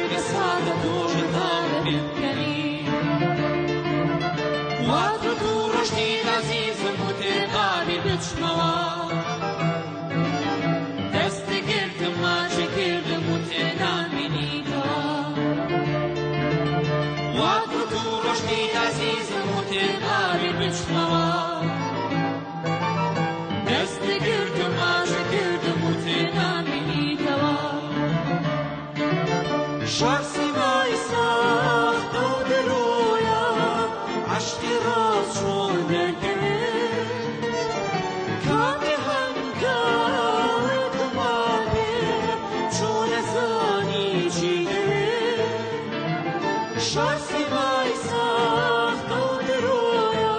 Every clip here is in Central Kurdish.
لسعادة جدار بالكريم واتركوا رشدي العزيز المتقاري بتشموا دستگرد ما شكرد متنامني دوا واتركوا رشدي العزيز المتقاري بتشموا دستگرد ما شكرد متنامني دوا شخصي ما يساخ دو درويا عشقي راس شون دركن كامي هنگاوي دماني شون زاني جيدن شخصي ما يساخ دو درويا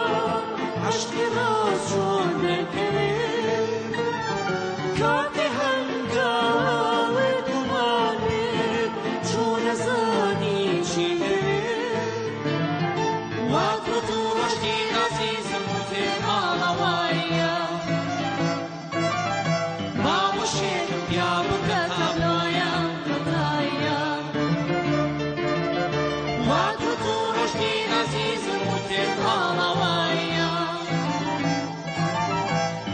عشقي راس شون دركن كامي هنگاوي دماني شون زاني جيدن واتركوا رشدي العزيز المتقاري ويا ما مشيت يا بكتا بلايا بلايا واتركوا رشدي العزيز المتقاري ويا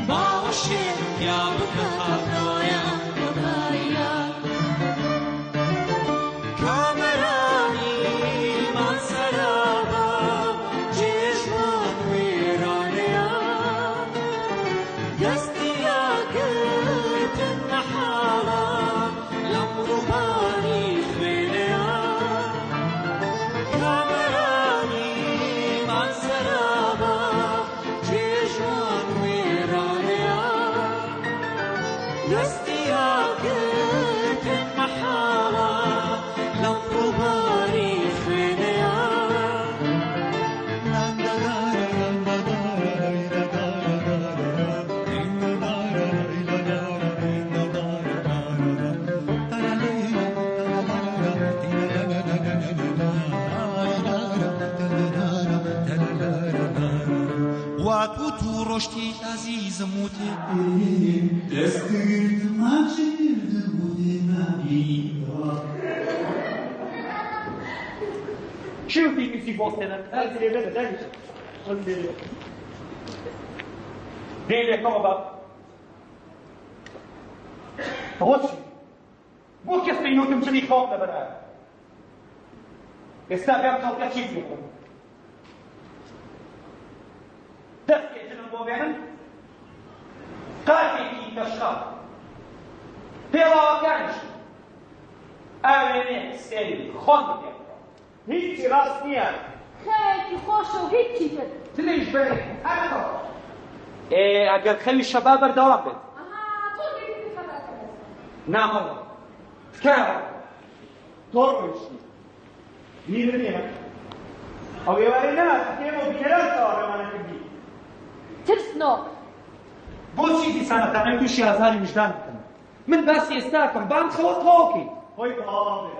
ما مشيت يا بكتا بلايا بلايا كامراني من سلامة جسمك ويرانيا دستيا قلت النحالة لمرباني خبيليا كامراني من سلامة جسمك ويرانيا دستيا قلت النحالة لمرباني خبيليا واتو تو رشدي عزيز موتي دستگرد ما شكرد متنامني شو في ميسي بوستنا؟ هذه اللي بدأ دانيش. اللي ديلي كم باب. توصي. مو كسر ينوتم شني خوف نبرة. استعجب خوف كشيء يكون. دقيقة جنون بوبيان. قاتل في كشخا. بلا كانش. أولين سيل خندق. هیچی راست نیست. خیلی خوش و هیچی بد. تلیش بریم. اگر خیلی شباب بردارم بد. آها تو دیدی خبر کنید. نه بابا. که؟ طور میشی. میدونی؟ آبی ولی نه. که مو بیرون کار من کردی. ترسنو. بو چیزی سنت تنها توشی هزاری مجدان کنم. من بس استاکم. بام خواه خوکی. هوی تو آبی.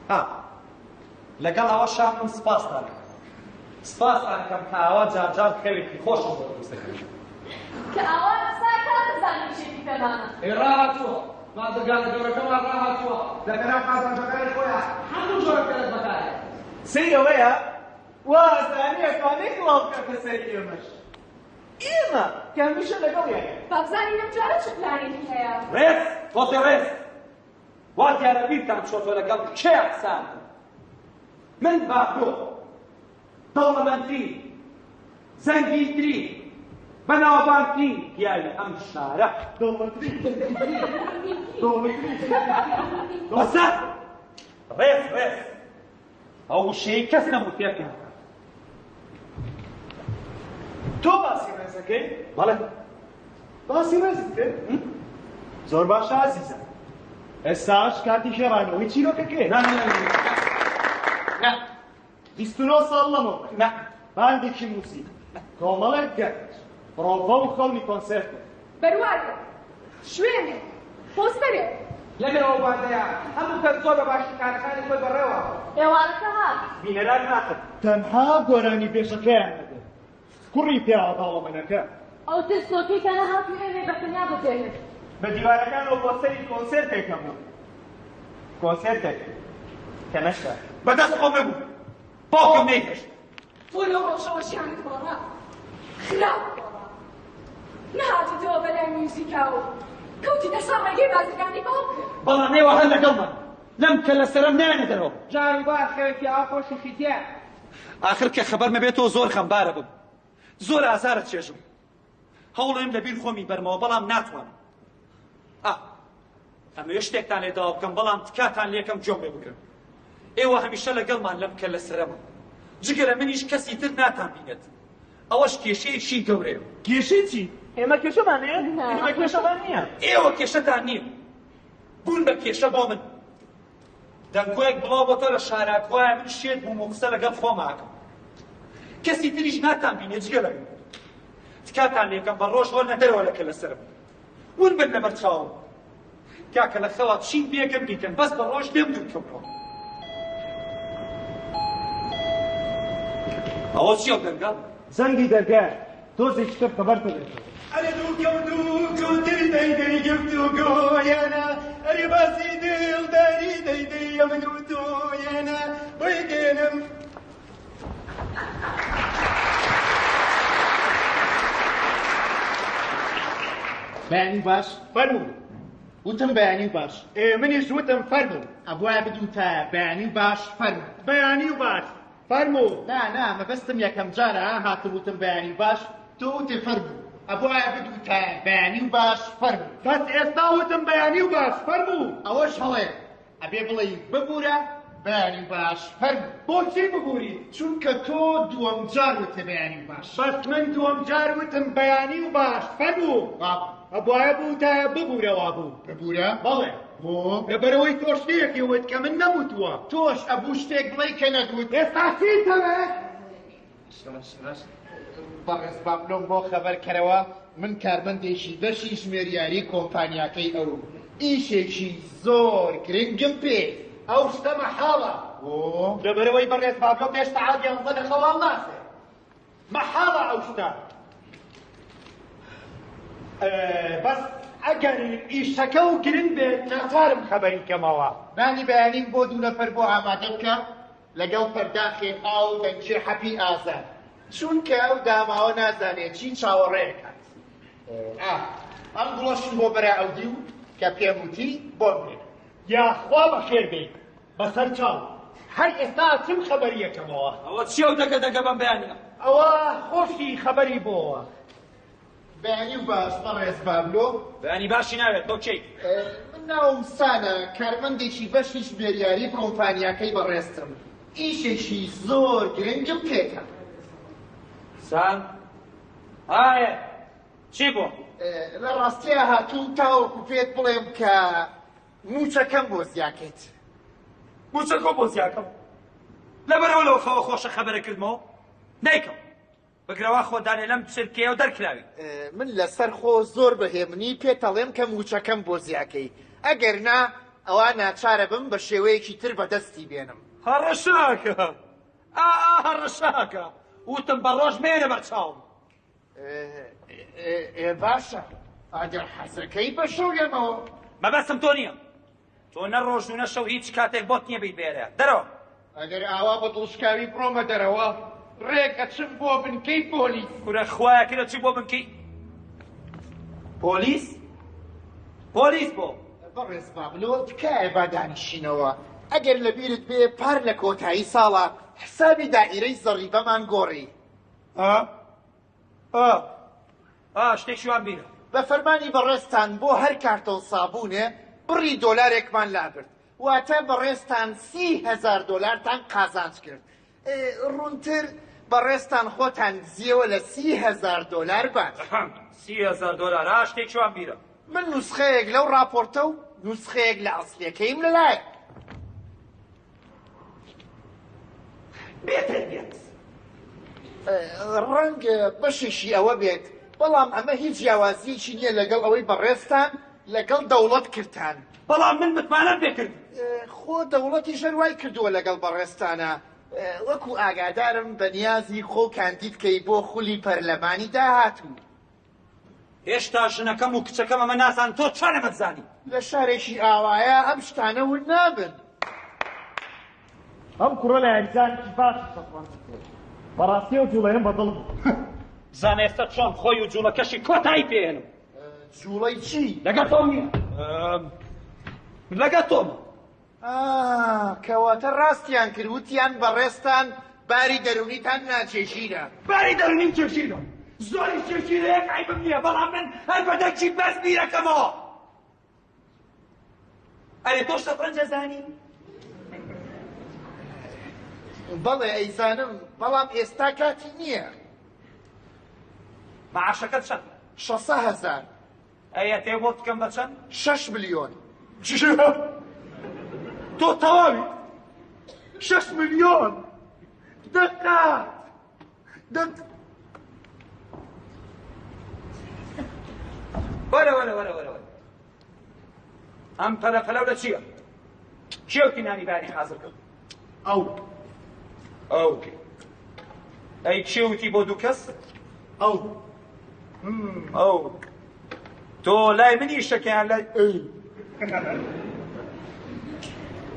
ها. لەگەڵ ئەوە شام من سپاس دەکەم. سپاس دەکەم کە ئەوە جار خەوێکی خۆشم بۆ دروست دەکەیت. کە ئەوە ساکە بزانم شێتی پێمانە. ڕاهاتووە. مادەگانە گەورەکەمان ڕاهاتووە. لە بەناو قازانجەکانی خۆیان هەموو جۆرە پێرەت بەکارێت. سەی ئەوەیە وازانیە توانێت وڵاو بکاتە سەری ئێمەش. ئێمە کە هەمیشە لەگەڵیان. بابزانی لەم جارە چ پلانێکی هەیە؟ ڕێز بۆتێ ڕێز. وا دیارە بیرتان چۆتۆ لەگەڵ کێ قسان من باخۆ دەوڵەمەندترین زەنگینترین بەناوبانگترین پیاوی ئەم شارە بەسە ڕێز ئەو وشەی کەس نەبوو پێکەن تۆ باسی ڕێزەکەی؟ بەڵێ باسی ڕێزت کرد؟ زۆر باشە عەزیزە ئێستاش کاتی شێڕانەوەی چیرۆکەکەی نه 29 ساڵ لەمەوە نه باندێکی موسیق کۆمەڵێک گەرج پرۆڤە و خەڵمی کۆنسێرت بەروارە شوێنێ پۆستەرێ لەبێرەوە باندەیە هەموو کەس زۆر بە باشی کارەکانی خۆی بەڕێوە ئێوارەکە هات بینەران ناکرد تەنها گۆرانی پێشەکەیان نەدە کوڕی پیاوە داوڵەمەنەکە ئەو تستۆکەی کە نەهاتوێنێ بەتەنیا بەجێهێشت بە دیوارەکانەوە پۆستەری کۆنسێرتێکە بوو کۆنسێرتێک کە نەشتا بەدەست خۆ ببوو باوکم نەیهێشت تۆ لەو ڕۆژەوە شیانت گۆڕا خراپ گۆڕا نهاتیتەوە بەلای میوزیکا و کەوتیتە ساڕێگەی بازرگانی باوکت بەڵام ئێوە هەر لەگەڵمان لەم کە لە سەرم نایەنە دەرەوە جاری با خێرکی ئاخۆشی خیتیە آخر کە خەبەر مەبێتەوە زۆر خەمبارە بم زۆر ئازارت چێژم هەوڵێم لەبیر خۆمی بەرمەوە بەڵام ناتوانم ئەمە شتێکتان لێداوە بکەم بەڵام تکاتان لێکەم جۆم لێ بکەم ئێوە هەمیشە لەگەڵمان لەم کە لە سەرەمە جگەرە منیش کەسی تر ناتان بینێت ئەوەش کێشەیەکی گەورەیە کێشەی چی؟ ئێمە کێشەمان هەیە؟ ئێمە کێشەمان نییە ئێوە کێشەتان نییە بوون بە کێشە بۆ من دەنگۆیەک بڵاو بۆتە لە شاراکوایە من شێت بووم و قسە لەگەڵ خۆماکەم کەسی تریش ناتان بینێت جگەرە من تکاتان لێکەم بە ڕۆژ هۆڵ نەدەرەوە لەکە لەسەرم ون بن لەبەر چاوم کاکە لە خەوات چین پێکەم بیکەن بەس بە ڕۆژ لێم دوور کەمەوە ئەوە چیە دەنگا؟ زەنگی دەرگایە تۆزێکی تر خەبەر بدەێت أنا دوكو دل دي دي جبتو قويانا أري باسي دل داري دي دي يمدوتو يانا ويدينم بەیانی باش فەرموو وتم بەیانی باش منیش وتم فەرموو ئەبوایە بدوتە بەیانی باش فەرموو بەیانی باش فەرموو نا مەبەستم یەکەم جارە هاتم وتم بەیانی باش تۆ وتی فەرموو ئەبوایە بدوتە بەیانی باش فەرموو بەس ئێستا وتم بەیانی باش فەرموو ئەوەش هەڵەیە ئەبێ بڵێ ببوورە بەیانی باش فەرموو بۆچی ببووری چونکە تۆ دووەم جار وتە بەیانی باش بەس من دووەم جار وتم بەیانی و باش فەرموو ئەبوایە بووتە ببوورەوە بوو ببوورە بەڵێ بۆ لەبەرەوەی تۆ شتێکی وت کە من نەوتووە تۆش ئەبوو شتێک بڵێ کە نەدوت ئێستا چیتەوێت بەڕێز بابلۆم بۆ خەبەرکەرەوە من کاربەندێکی بەشی ژمێریاری کۆمپانیاکەی ئەو ئیشێکی زۆر گرنگم پێ ئەو شتە مەحاڵە لەبەرەوەی بەڕێز بابلۆ پێشتا عادیان زەدە خەواڵ ناسێ مەحاڵە ئەو شتە بەس ئەگەر ئیشەکە و گرنگ بێت ناتوانم خەبەری کەمەوە نانی بەیانیم بۆ دوو نەفەر بۆ ئامادە بکە لەگەڵ فەرداخێ ئاو دەنگچێ حەپی ئازاد چونکە ئەو داماوە نازانێت چی چاوەڕێیەکات ئەم گوڵەشم بۆ بەرە ئەودی و کە پێم وتی بۆ بێ یاخوا بەخێر بێت بەسەر چاو هەر ئێستا چم خەبەری یەکەمەوە ئەوە چیە و دەگە بەم بەیانە ئەوە خۆشی خەبەری بۆوە بەیانی و باش بەڕێز بابلۆ بەیانی باشی ناوێت تۆ چی من ناوم سانە کارمەندێکی بەشی ژمێریاری کۆمپانیاکەی بەڕێستم ئیشێکی زۆر گرنگم پێکە سان ئایا چی بۆ لە ڕاستیە هاتوو تاوەکو پێت بڵێم کە موچەکەم بۆ زیاکەیت موچەکە بۆ زیاکەم لەبەرەوە لەوە خەوە خۆشە خەبەرەکردمەوە نیکەم بەگرەوە خۆدانێ لەم چرکەیە و دەرکراوی من لەسەر خۆ زۆر بەهێمنی پێتەڵێم کە موچەکەم بۆ زیاکەی ئەگەر نا ئەوە ناچارە بم بە شێوەیەکی تر بەدەستی بێنم هەڕەشاکە هەڕەشاکە وتم بە ڕۆژ مێنە بەرچاوم باشە ئەگەر حەزەکەی بە شەوێمەوە مەبەستم تۆ نییە تۆ نە ڕۆژ و نە شەو هیچ کاتێک بۆت نییە بیت بێرە دەرەوە ئەگەر ئاوا بە دڵشکاوی بڕۆمە دەرەوە ڕێکە چم بۆ بنکەی پۆلیس کورە خوایەکە چی بۆ بنکەی پۆلیس پۆلیس بۆ بەڕێز بابلۆ تکایە با دانیشینەوە ئەگەر لەبیرت بێ پار لە کۆتایی ساڵە حسابی دائیرەی زەڕیبەمان گۆڕی شتێکی وان بیرە بە فەرمانی بەڕێستان بۆ هەر کارتۆ سابوونێ بڕی دۆلارێکمان لابرد واتە بەڕێستان 30,000 دۆلارتان قازانج کرد ڕوونتر بەڕێستان خۆتان دزیەوە لە 30,000 دۆلار بات 30,000 دۆلار شتێکی وان بیرە من نوسخەیەک لەو راپۆرتە و نوسخەیەک لە ئەسڵیەکەیم لەلایە بێت ڕەنگ بەشێکی ئەوە بێت بەڵام ئەمە هیچ جیاوازیەکی نییە لەگەڵ ئەوەی بەڕێستان لەگەڵ دەوڵەت کردان بەڵام من متمانەم پێکرد خۆ دەوڵەتی ژەروای کردووە لەگەڵ بەڕێستانە وەکو ئاگادارم بە نیازی خۆ کاندیدکەی بۆ خولی پەرلەمانی داهاتوو هێشتا ژنەکەم و کچەکەم ئەمە نازان تۆ چۆن ئەمەتزانی لە شارێکی ئاوایە ئەم شتانە ون نابن ئەم کوڕە لە یاریزانێکی باشی سەفران بەڕاستیە و جوڵەیەم بەدڵ بوو زانە ئێستا چۆن خۆی و جوڵەکەشی کۆتایی پێێنم جوڵەی چی؟ لەگەڵ تۆم نییە لەگەڵ تۆم کەواتە ڕاستیان کرد وتیان بەڕێستان باری دەرونیتان ناچێشیرە باری دەرونیم چێشیرم زۆری چێشیرەیەک عیبم نییە بەڵام من هەر بەدەکی بەس بیرەکەمەوە ئەرێ تۆ شەترەنجە زانی بەڵێ ئەیزانم بەڵام ئێستا کاتی نییە مەعاشەکەت چەند 600,000 ئەیە تێ بۆ بکەم بە چەند 6 ملیۆن تۆ تەواوی 6 ملیۆن دقات وەرە ئەم پەلەپەلەو لە چییە؟ کێوتی نانی بانی حازر کرد؟ ئەو ئەی کێوتی بۆ دوو کەس؟ ئەو تۆ لای منی شەکیان لای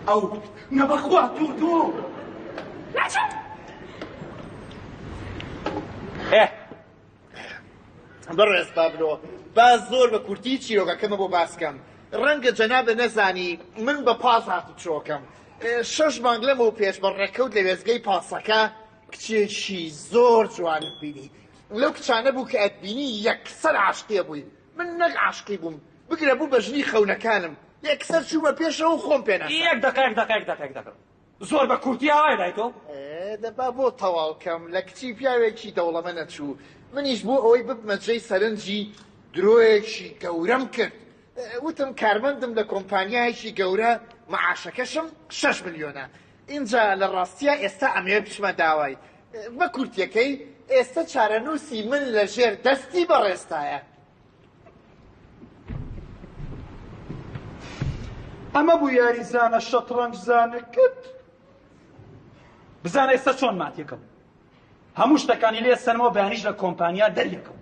ئەو نەبەخوا تۆ بەڕێز بابلۆ باز زۆر بە کورتی چیرۆکەکەمە بۆ باسکەم ڕەنگە جەنابە نەزانی من بە پاس هاتو چۆکەم 6 مانگ لەمەوە پێش بە ڕێکەوت لە وێزگەی پاسەکە کچێکی زۆر جوانت بینی لەو کچانە بوو کە ئەتبینی یەکسەر عاشقیە بووی من نەک عاشقی بووم بگرە بوو بە ژنی خەونەکانم یەکسەر چوومە پێشەوە خۆم پێ نەسا یەک دقیق زۆر بە کورتی ئاوای لای تۆ دەبا بۆ تەواوکەم لە کچی پیاوێکی دەوڵەمە نەچوو منیش بۆ ئەوەی ببمە جێی سەرنجی درۆیەکی گەورەم کرد وتم کارمەندم لە کۆمپانیایەکی گەورە مەعاشەکەشم 6 ملیۆنە اینجا لە ڕاستیە ئێستا ئەمێ بچمە داوای بە کورتیەکەی ئێستا چارەنووسی من لە ژێر دەستی بەڕێستایە ئەمە بوو یاریزانە شەترەنج زانەکەت بزانە ئێستا چۆن ماتیەکەم هەموو شتەکانی لێ سەرمەوە بەیانیش لە کۆمپانیا دەریەکەم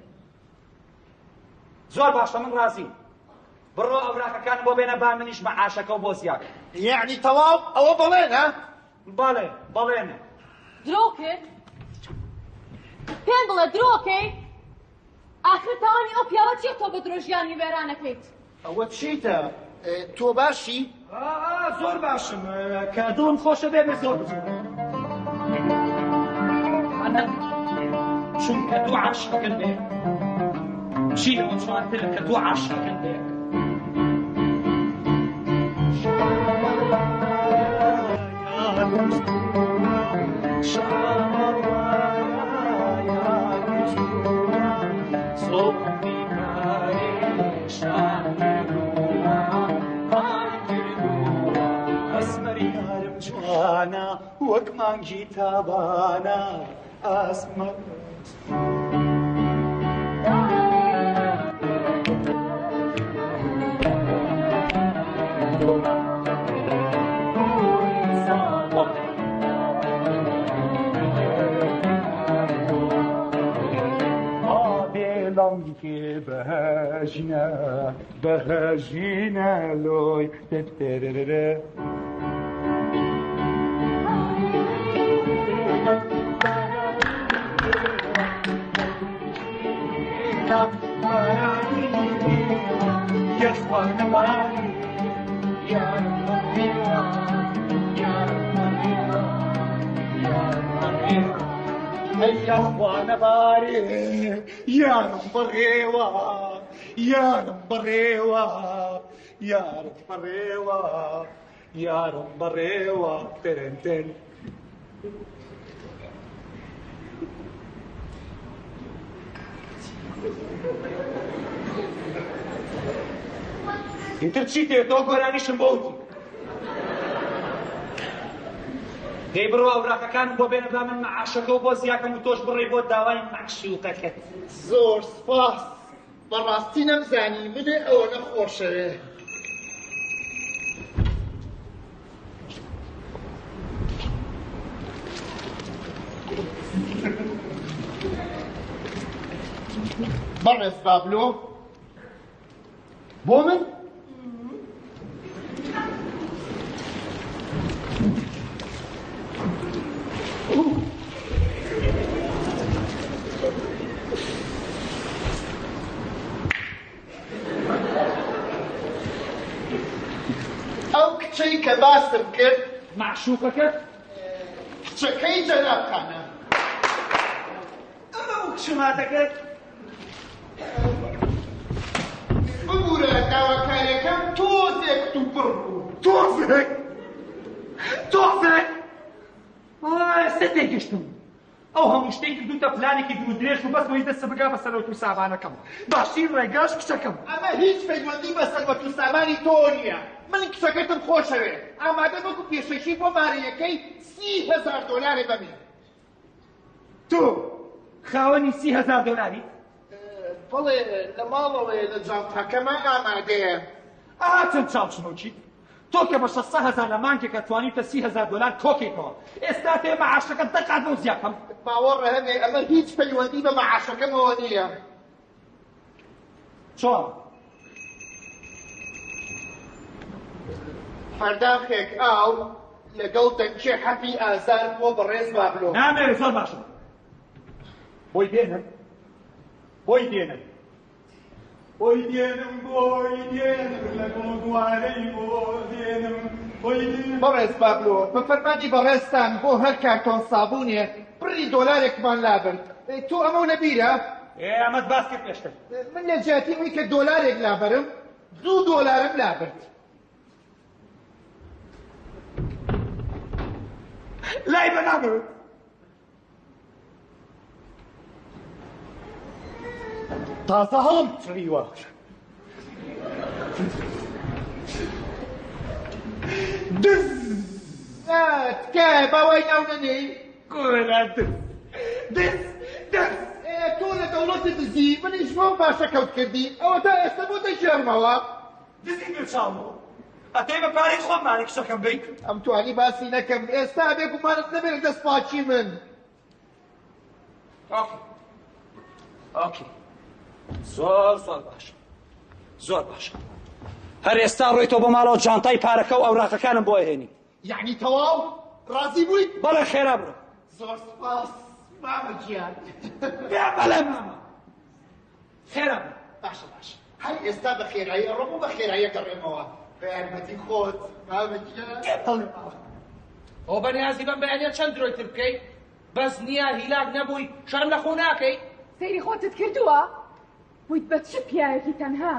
زۆر باشە من ڕازیم بڕۆ ئەوراقەکان بۆ بێنە با منیش مەعاشەکە و بۆ زیاد یعنی تەواو ئەوە بەڵێنە بەڵێنە درۆ کرد پێم بڵێ درۆکەی ئاخر تاوانی ئەو پیاوە چیە تۆ بە درۆژیانی وێرانەکەیت ئەوە چیتە تۆ باشی زۆر باشم کە دڵم خۆشە بێ زۆر چونکە دوو عاشقەکەن بێ چی لەوە جوانترە کە دوو عاشقەکەن بێ جوانا وەک مانگی تابانە ئاسمە بێڵەنگی بەهەژینە لۆی تێرێرێ یارم بەڕێوە تێرێن ئیتر چی تێ تۆ گۆرانیشم بۆوتی دەی بڕۆ ئەوراقەکانم بۆ بێنە با من مەعاشەکە و بۆ زیاکەم و تۆش بڕێ بۆ داوای مەعشوقەکەت زۆر سپاس بەڕاستی نەمزانی منێ ئەوە نەخۆشەوێ بەڕێز بابلۆ بۆ من؟ ئەو کچەی کە باسم کرد معشوقەکەت کچەکەی جەنابخانە ئەمە ئەو کشماتەکەت ببوورە داواکاریەکەم تۆزێک تو پڕ بوو تۆزێک ئێستا تێگەشتم ئەو هەموو شتێک کردوتە پلانێکی دوو درێژ و بەس بۆی دەستە بگا بە سەرەوت و سامانەکەم باشی ڕێگاش کچەکەم ئەمە هیچ پەیوەندی بە سەربەت و سامانی تۆ نییە من کچەکەتم خۆشەوێ ئامادە بکو پێشەشی بۆ مارەیەکەی $30,000 بەمێ تۆ خاوەنی $30,000 بەڵێ لە ماڵەوەی لە جانتاکەمە ئامادەیە چەند چاوچنۆکی تۆ کە بە 600,000 لە مانگێکە توانیتە $30,000 کۆکێکەوە ئێستا تێ مەعاشەکەت دەقات بۆ زیاکەم باوەڕە هەبێ ئەمە هیچ پەیوەندی بە مەعاشەکەمەوە نییە چۆن فەرداخێک ئاو لەگەڵ دەنگێ حەفی ئازار بۆ بەڕێز بابلۆ نامەوێت زۆر باشم بۆی دێنم لە گۆگوارەی بۆ دێنم بەڕێز بابلۆ بە فەرمانی بەڕێزتان بۆ هەر کارتۆن سابوونێ پڕی دۆلارێکمان لابرد تۆ ئەمە نەبیرە ئەمەت باس کرد پێشتر من لە جاتی ئەوی کە دۆلارێک لابەرم $2 لابرد لای بە نامەوێت تازە هەڵم چڕیوە تکایە باوای ناو نەنێی گۆرە تۆ لە دەوڵەتت دزی منیش بۆ باشە کەوت کردی ئەوە تا ئێستا بۆ دەژێڕمەوە دزی پێچاومەوە ئەتەی بە پارەی خۆم مانێ کچەکەم بیت ئەم توانی باسی نەکەم ئێستا بێ گومانت نەبێت دەست پاچی من ئۆکێ زۆر باشە هەر ئێستا ڕۆیتەوە بۆ ماڵەوە جانتای پارەکە و ئەوراقەکانم بۆ هێنی یعنی تەواو ڕازی بوویت بەڵێ خێرا بڕۆ زۆر سپاس مامە گیان بەڵێ مامە خێرا بڕۆ باشە هەر ئێستا بە خێرایی ڕۆم و بە خێراییە گەڕێمەوە بە یارمەتی خۆت مامە گیان ئەو بەنیازی بەم بەیانە چەند درۆیتر بکەیت بەس نییە هیلاک نەبووی شەرم لە خۆ ناکەی سەیری خۆتت کردووە بوویت بە چ پیاەکی تەنها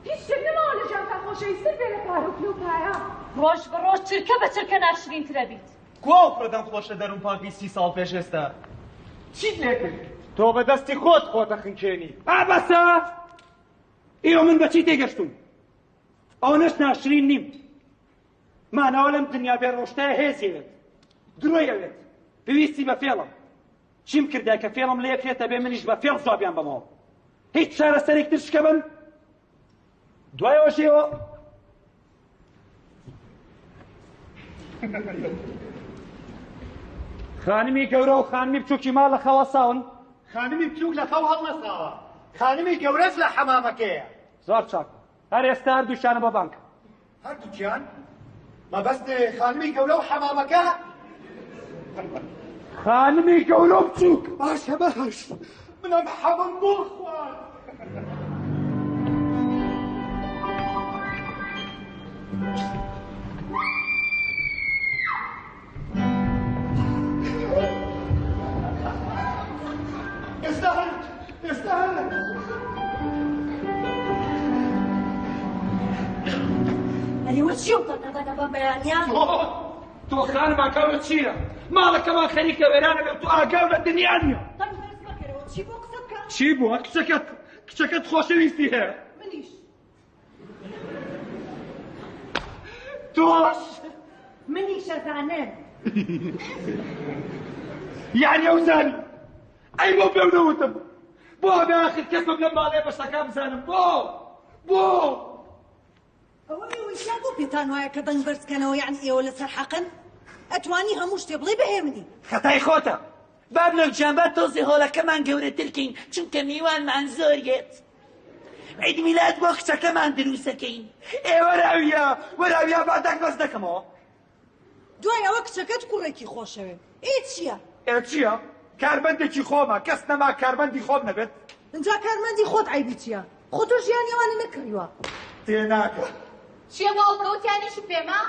هیچ شت نەماوە لە ژانتا خۆشەویستتر بێ لە پارە و پلوپایە ڕۆژ بە ڕۆژ چرکە بە چرکە ناشرینترە بیت کوا پرۆدەم خۆشە دەروون پاکی 30 ساڵ پێش ئێستا چیت لێ کرد تۆ بەدەستی خۆتە خنکێنی بەسە ئێوە من بەچی تێگەشتوم ئەو نەش ناشرین نیم مانەوە لەم دنیا بێ ڕۆشتایە هێزیێت درۆیەوێت پێویستی بە فێڵم چیم کردا کە فێڵم لێ کرێتە بێ منیش بە فێڵ زوابیان بەمەوە هیچ چارەسەرێکتر شکە بن دوایەوەشەوە خانمی گەورە و خانمی بچووکی ماڵ لە خەوە ساون خانمی بچووک لە خەو هەڵنەساوە خانمی گەورەش لە حەمامەکەیە زۆر چاک هەر ئێستا هەردووشیانە بە بانکە هەردووکیان مەبەست خانمی گەورە و حەمامەکە خانمی گەورە و بچووک باشە باش منم حەمام بۆ خوارد استهل ئەریوە چی دەکە بە بەیانیان تۆ خانما گەورە چییە ماڵەکەمان خەریکە وێرانە بێت تو ئاگاو لە دنیا نیە چی بۆ قسە بکەم چی بووە کچەکەت خۆشەویستی هەیە منیش تۆش منیش ئەزانم یعنی ئەو زانی ئەی بۆ پێم نەوتم بۆ بەئاخر کەسم لەم ماڵێ بەشتەکان بزانم بۆ ئەوەی ویشان بۆ پێتان وایە کە دەنگ بەرزکەنەوە یعنی ئێوە لەسەر حەقن ئەتوانی هەموو شتێ بڵێ بەهێ منی خەتای خۆتە بابلۆ گیان با تۆزی هۆڵەکەمان گەورەترکەین چونکە میوانمان زۆریێت عيد میلاد بۆ کچەکەمان دروستەکەین. وەراویە بادەک بەس دەکەمەوە. دوای ئەوە کچەکەت کوڕێکی خۆشەوێ. چییە؟ چییە؟ کاربەندێکی خۆمە، کەس نەما کاربەندی خۆم نەبێت. اینجا کارمەندی خۆت عیبی چییە؟ خۆ تۆ ژیانیوانی نەکڕیوە. تێناکە. چییە باوکەوتیانیشی پێما؟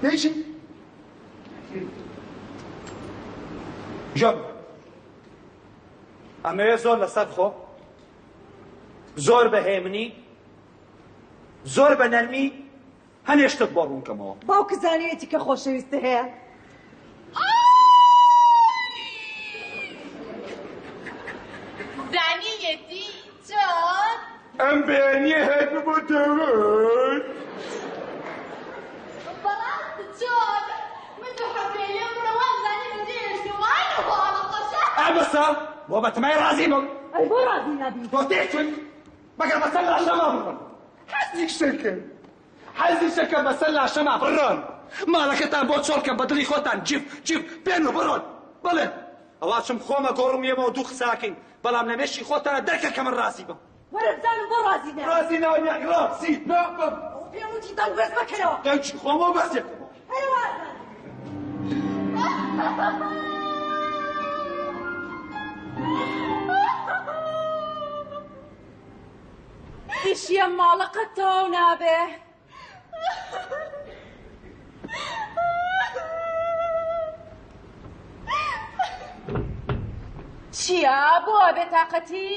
دەیشی؟ ژەم. ئەمەوێ زۆر لەسەر خۆ، زۆر بەهێمنی، زۆر بە نەرمی هەنێشتت بۆ ڕوونکەمەوە. باوکە زانیوێتی کە خۆشەویستە هەیە؟ زانیەتی چۆن؟ ئەم بەیانیە هات بۆ دەوت. بەڵام چۆن؟ من دوو حەفێلێ منەوەم زانی بەجێشتی وایە بۆ ئەڵەقەشە. ئابەسە بۆ بەتمای ڕازی بم. ئەی بۆ ڕازی نەبی؟ تۆ تێچن مەگەر بەسەر لاشەما بڕن. حەزی شەکە بەسەر لاشەما بڕن. ماڵەکەتان بۆ چۆڵکە بە دڵی خۆتان جیف پێن و بڕۆن. بڵێ ئەواشم خۆمە گۆڕم یەمەوە دوو قساکەین، بەڵام لە مێشی خۆتانە دەرکە کە من ڕازی بم. وەرە بزانم بۆ ڕازی نە. ڕازی ناوەنیاک ڕاسی نابم. پێم وتی دەنگ بەس مەکەنەوە. دەنگی خۆمەوە بەس یەکەمەوە. دیشیە ماڵەکەتەوە نابێ. چییە بۆ بێتاقەتی؟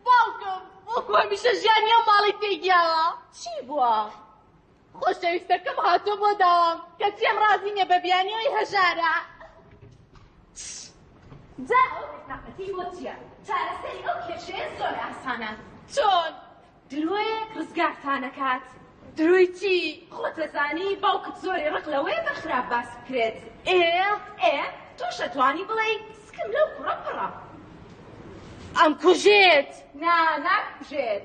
باوکم وەکو هەمیشە ژیانیە ماڵی تێگیاوە. چی بووە؟ خۆشەویستەکەم هاتۆ بۆ داوام کە چێم ڕازی نییە بە بیانیەوەی هەژارە. جا ئەو بێتاقەتی بۆ چییە؟ چارەسەری ئەو کێشەیە زۆر ئاسانە. چۆن؟ درۆیەک ڕزگارتانەکات. دروی چی؟ خۆتەزانی باوکت زۆری ڕق لەوەی بەخراپ باس بکرێت. تۆ شەتوانی بڵێ سکم لەو کوڕە پڕە. ئەم کوژێت. ناکوژێت.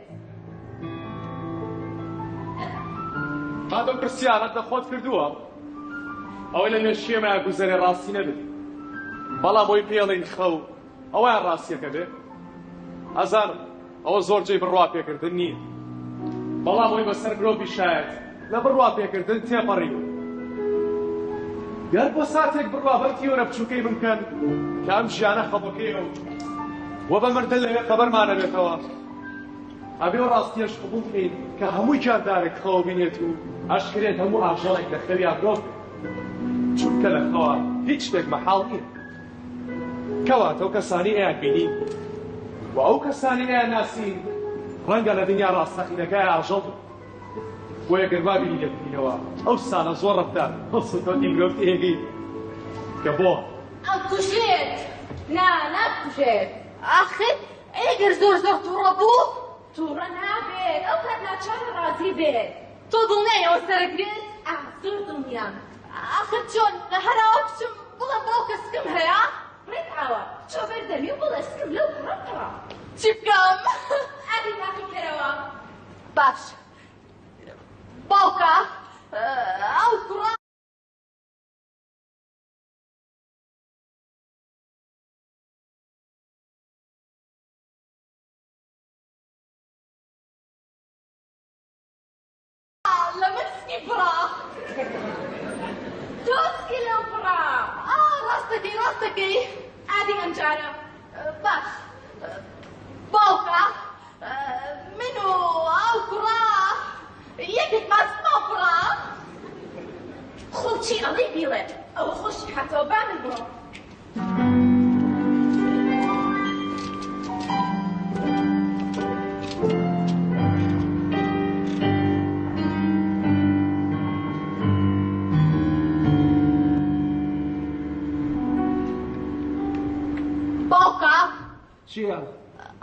هاتم پرسیارەت لە خۆت کردووە ئەوەی لە نوێ شێمەیە گوزەرێ ڕاستی نەبێت، بەڵام بۆی پێڵێن خەو ئەوەیان ڕاستیەکە بێ. ئەزانم ئەوە زۆر جێی بڕوا پێکردن نییە، بەڵام ئەوی بەسەر مرۆڤی شایەت لە بڕوا پێکردن تێپەڕی. گەر بۆ ساتێک بڕوا بەر تیۆرە بچووکەی بمکەن کە ئەم ژیانە خەڵکەیەوە وە بە مردن لەوێ خەبەرمانە بێتەوە. ئەبێ ڕاستیەش قبوڵ بکەین کە هەمووی جاندارێک خەوە بینێت و ئاشکرێت هەموو ئاژەڵێک لە خەویان دۆڵ چونکە لە خەوە هیچ شتێک مەحاڵ نییە. کەواتە ئەو کەسانی ئەیان بینین و ئەو کەسانی ئەیان ناسین ڕەنگە لە دنیا ڕاستەقینەکەی ئاژەڵ بۆ یەگەر وابینی لێبکەینەوە ئەو سانە زۆر ڕەفتار هەڵسوتۆتی مرۆڤ تێگەی کە بۆ ئەکوژێت. ناکوژێت. ئاخر ئەگەر زۆر تووڕە بوو تووڕە نابێت. ئەو کات ناچار ڕازی بێت. تۆ دڵنیایەوە سەرەگرێت؟ زۆر دڵنیام. ئاخر چۆن هەراوە بچم بڵێم باوکە سکم هەیە؟ ڕێکاوە چۆ بەردەمی و بڵێ سکم لەو کوڕە پڕە. چی بکەم؟ ئادی تاقیکەرەوە. باش باوکە ئەو کوڕە لە من سکی پڕە. تۆ سکی لەو پڕە. ڕاستەکەی ئادی ئەمجارە. باش باوکە من و ئەو کوڕە یەکێک ماسمە پڕە. خۆچی ئەڵێ بیڵێ ئەوە خۆشی هاتەوە با من بڕۆ. باوکە چییە؟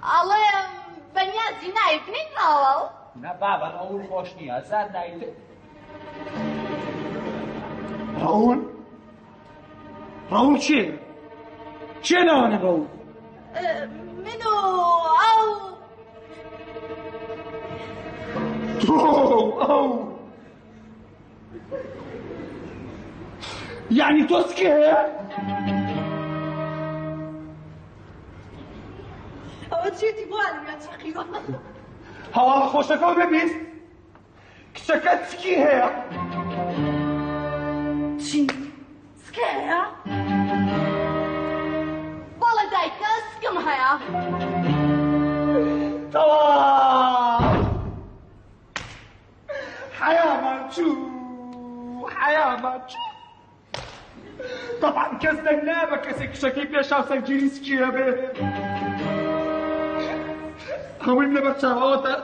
ئەڵێم بەنیازی نایە بنین ڕاوە. نە بابە ڕەوڵ خۆش نییە زار نایت. ڕەوڵ چیە ناوانە ڕەوڵ؟ من و ئەو یعنی تۆ سکێ؟ بچێتی بوانێتی قیوە هەواڵە خۆشەکە ببیست کچەکە چکی هەیە چی؟ سکەیە؟ بەڵێ دایکە سکم هەیە تەواو حەیامان چوو حەیامان چوو طبعا کەس دەنگ نابە کەسێک کچەکەی پێشاو سەرگیری سکیە بێ هەمووی لەبەر چاوەوەتە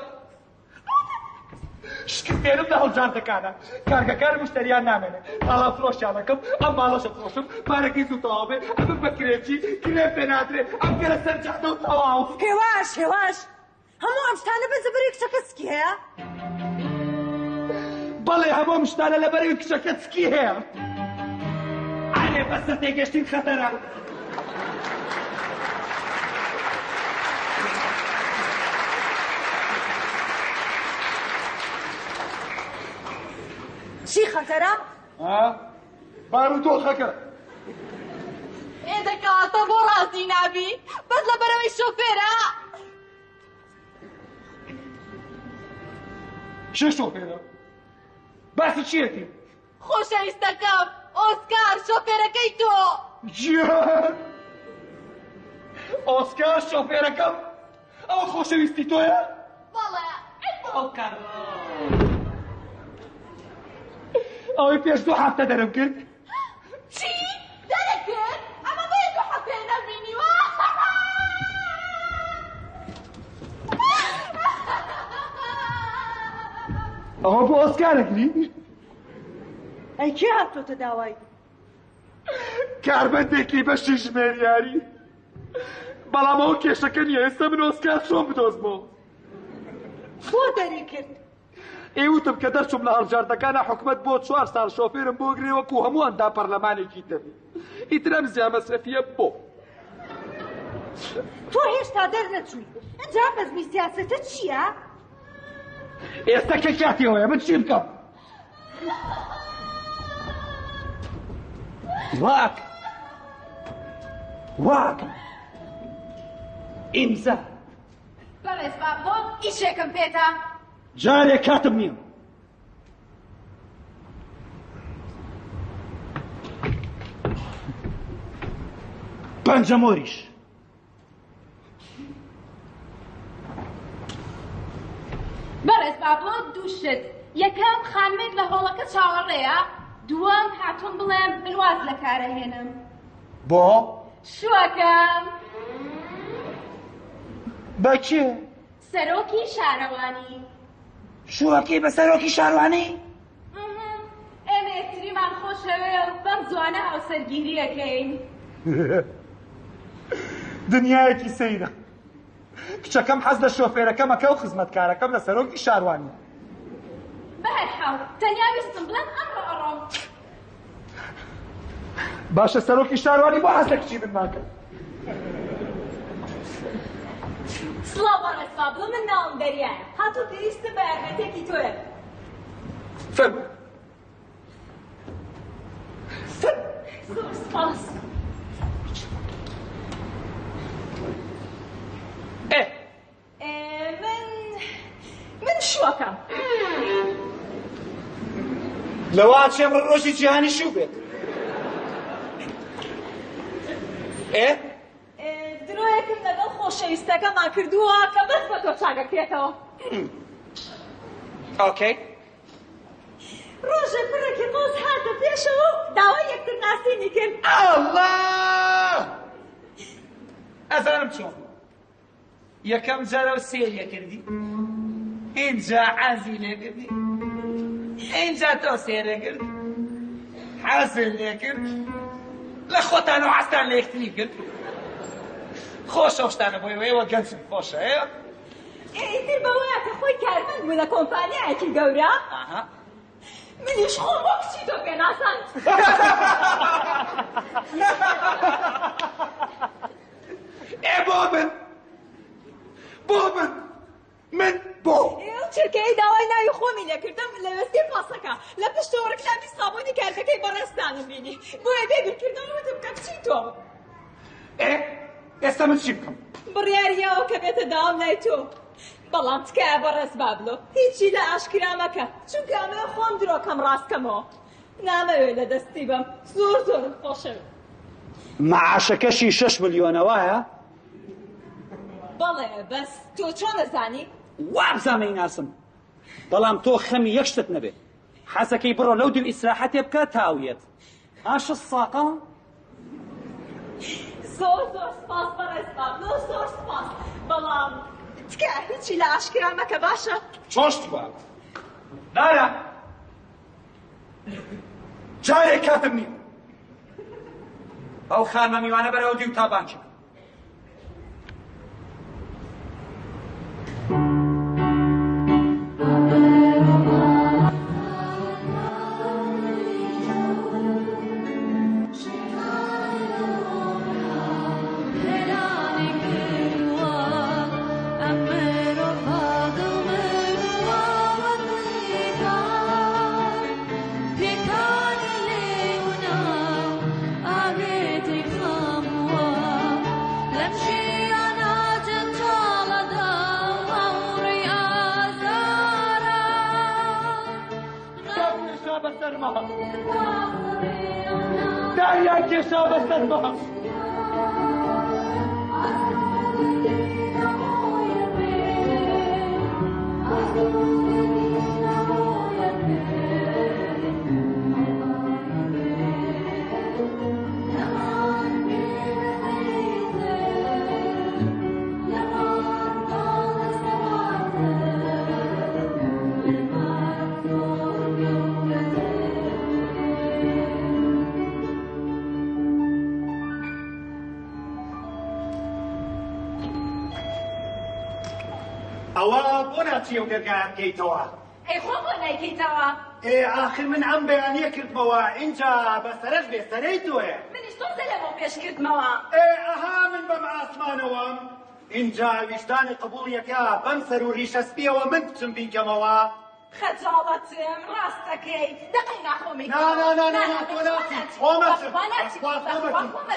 شکستێنم لە هەڵجاردەکانە کارگەکار مشتریان نامێنێ ئاڵا فڕۆشیان دەکەم ئەم باڵەشە فڕۆشم پارەکەی زوو تەواو بێ ئەمە بە کرێکی کرێم پێ نادرێ ئەم گەرە سەرجادە و تەواو هێواش هێواش هەموو ئەم شتانە بە زەبەری کچەکە سکی هەیە؟ بەڵێ هەموو ئەم شتانە لەبەری کچەکە چکی هەیە ئالێ بەسەر تێگەشتین خەتەرە چی خەتەرە؟ بارودۆخەکە ئێدەکەواتە بۆ ڕازی نابی بەس لەبەرەوەی شۆفێرە چێ شۆفێرە؟ باسی چیەتی؟ خۆشەویستەکەم ئۆسکار شۆفێرەکەی تۆ گیان ئۆسکار شۆفێرەکەم ئەوە خۆشەویستی تۆیە؟ بەڵێ ئۆسکار ئەوەی پێش 2 هەفتە دەرم کرد چی؟ دەرەکرد؟ ئەمە بۆیە 2 هەفتەیە نەبینیوە ئەوە بۆ ئۆسکارەکری؟ ئەی کێ هاتۆتە داوای؟ کاربەندێکی بەشی ژمێریاری بەڵام ئەوە کێشەکە نییە ئێستا من ئۆسکار چۆن بدۆزمەوە بۆ دەری کرد؟ ئێوتم کە دەرچوم لە هەڵبژاردەکانە حکومەت بۆ 4 ساڵ شۆفێرم بۆ گرێ وەکو هەموو ئەندا پەرلەمانێکی دەبێ ئیترەم زیان مەسرەفیە بۆ تۆ هێشتا دەرنەچووی ئەجا بەزمی سیاسەتە چییە؟ ئێستا کە کاتیەوەیە من چی بکەم؟ واک ئیمزا بەڕێز با بۆ ئیشێکم پێتە جارێک کاتم نییە پەنجەمۆریش بەڕێز با بۆ 2 شت یەکەم خانمێک لە هۆڵەکە چاوەڕێیە دووەم هاتوون بڵێم بنواز لە کارە هێنم بۆ؟ شوەکەم بە کێ؟ سەرۆکی شارەوانی شوەکەی بە سەرۆکی شارەوانی؟ ئێمە یەکتریمان خۆشەوێ و بەم جوانە هاوسەرگیریەکەین دنیایەکی سەیرە کچەکەم حەز لە شۆفێرەکەمەکە و خزمەتکارەکەم لە سەرۆکی شاروانی بەهەرحاڵ تەنیا ویستم بڵێم ئەمڕۆ ئەڕۆم باشە سەرۆکی شاروانی بۆ حەز لە کچی من ناکەم سڵاو بەڕێز با بڵێ من ناوم دەریایە هاتوو پێویستم بە یارمەتێکی تۆیە فەرموو زۆر سپاس من شوەکەم لەوە چێمڕە ڕۆژی جیهانی شوو بێت درۆیەکم لەگەڵ خۆشەویستەکەمان کردووە کە بەس بە تۆ چاگەکرێتەوە ئۆکەی ڕۆژێ پڕێکی قۆز هاتە پێشەوە داوای یەکتر ناسینی کرد ئەڵڵا ئەزانم چۆن یەکەم جارە و سێریە کردی اینجا حەزی لێ کردی اینجا تۆ سێرە کرد حەزل لێ کرد لە خۆتان و حەستان لە یەکتری کرد خۆشە ئەو شتانە بۆی ئێوە گەنجم خۆشە ئیتر بەوەیە کە خۆی کارمەند بوو لە کۆمپانیایەکی گەورە منیش خۆم بۆ کچی تۆ پێناساند بۆ من بۆ چرکەی داوای ناوی خۆمی لێکردم لە وەستی پاسەکە لە پشتەوە کتابی سابوونی کارگەکەی بەڕێستانم بینی بۆیە بێبیرکردن وتم کە کچی تۆ ئێستا من چی بکەم؟ بڕیاریەوە کە بێتە داوام لای تۆ بەڵام تکایە بەڕێز بابلۆ هیچی لە ئاشکرا مەکە چونکە ئەمە خۆم درۆکەم ڕاستکەمەوە نامەوێت لە دەستی بەم زۆر زۆر خۆشەوێت معاشەکەشی 6 ملیۆنە وایە؟ بەڵێ بەس تۆ چۆن دەزانی؟ وابزانەی ناسم بەڵام تۆ خەمی یەک شتت نەبێ حەزەکەی بڕۆ لەو دیو ئیسراحەتێ بکە تاویێت ئاشە ساقە زۆر زۆر سپاس بەڕێز بابلۆ زۆر سپاس بەڵام تکایە هیچی لە ئاشکرا مەکە باشە؟ چۆشت بە نایە جارێک کاتم نییە ئەو خانمە میوانە بەرەوە دیو تابانچە داریا کێشا بەسەر بە ئەوە بۆ ناچیە و دەرگایان بکەیتەوە ئەی خۆ بۆ نایکەیتەوە ئاخر من ئەم بەیانیە کردمەوە اینجا بەسەرەش بێسەرەی تۆیە منیش تۆزە لەمەوە پێش کردمەوە ئەها من بەم ئاسمانەوەم اینجا ویژدانی قبوڵیەکە بەم سەر و ڕیشەسپیەوە من بچم بیکەمەوە خەجاڵەتم ڕاستەکەی دەقەی ناخۆمی تۆ ناچیت خۆمەچم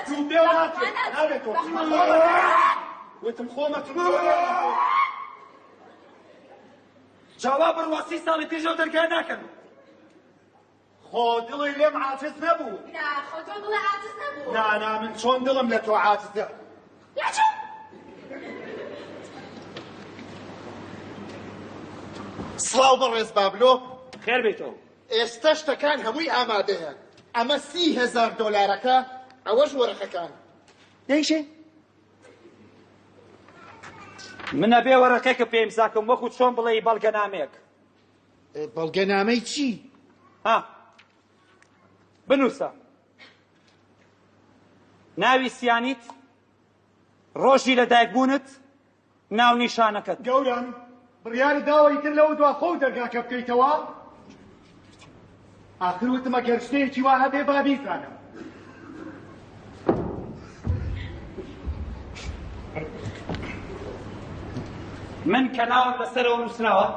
تو بێ و ناچێت نابێت تۆ وتم خۆمەچم جاوا بڕواسی ساڵی پێشەوە دەرگای ناکەن خۆ دڵی لێم عاجز نەبوو خۆ تۆ دڵی عاجز نەبوو نانا من چۆن دڵم لە تۆ عاجزە سڵاو بەڕێز بابلۆ خێر بێتەوە ئێستا شتەکان هەمووی ئامادەیە ئەمە 30,000 دۆلارەکە ئەوەش وەرەقەکان دەیشێ منە بێ وەرەقەیەکە پێ ئیمزاکەم وەکو چۆن بڵێ بەڵگەنامەیەک بەڵگەنامەی چی؟ بنووسە ناوی سیانیت ڕۆژی لەدایکبوونت ناو نیشانەکەت گەورم بڕیاری داوای تر لەوە دوا خۆ دەرگاکە بکەیتەوە ئاخر وتمە گەر شتێکی وا هەبێ با بیزانم من کە ناوم لەسەرەوە نووسراوە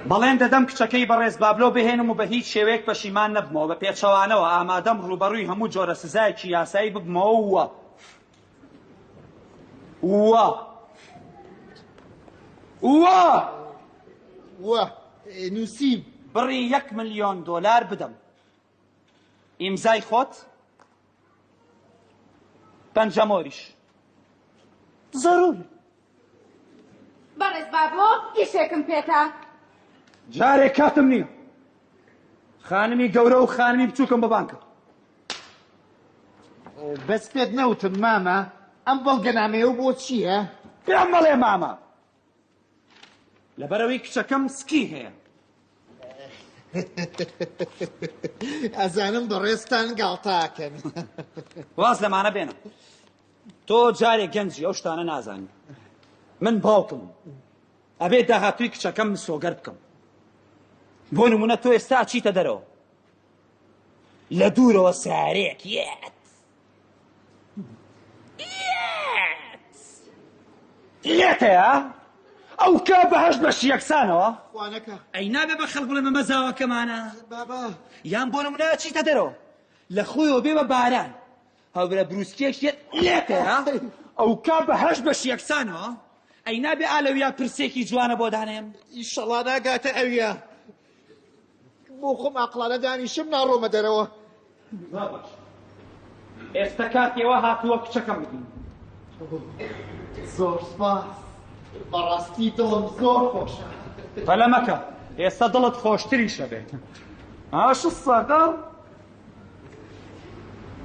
بەڵێن دەدەم کچەکەی بەڕێز بابلۆ بهێنم و بە هیچ شێوەیەک پەشیمان نەبمەوە بە پێچەوانەوە ئامادەم ڕوبەڕووی هەموو جۆرە سزایەکی یاسایی ببمەوە وە نووسیم بڕی 1 ملیۆن دۆلار بدەم ئیمزای خۆت پەنجەمۆریش زەرور بەڕێز بابلۆ ئیشێکم پێکە جارێک کاتم نییە خانمی گەورە و خانمی بچووکم بە بانکە بەس پێت نەوتم مامە ئەم بەڵگەنامەیە و بۆ چییە؟ پێم بەڵێ مامە لەبەرەوەی کچەکەم سکی هەیە ئەزانم بەڕێستان گاڵتاکەن واز لەمانە بێنە تۆ جارێک گەنجی ئەو شتانە نازانی من باوکم ئەبێ داهاتووی کچەکەم سۆگەر بکەم بۆ نمونە تۆ ئێستا چیتە دەرەوە لە دوورەوە سارێک لێتەیە ئەو کە بەهەشت بەشی یەکسانەوە ئەی نابێ بە خەڵک بڵێ مەمە زاوەکەمانە یان بۆ نمونە چیتە دەرەوە لە خۆیەوە بێ بە باران هەورە بروسکێک لێتەیە ئەو کا بەهەش بەش یەکسانەوە ئەی نابێ ئالەویا پرسێکی جوانە بۆ دانێم ئیشەڵا ناگاتە ئەویە بۆ خۆم عەقڵانە دانیشم ناڕۆمە دەرەوە ئێستا کاتێوە هاتووە کچەکەم ببین زۆر سپاس بەڕاستی دڵم زۆر خۆشە بەلە مەکە ئێستا دڵت خۆشتریشە بێت ئاش سەگەڵ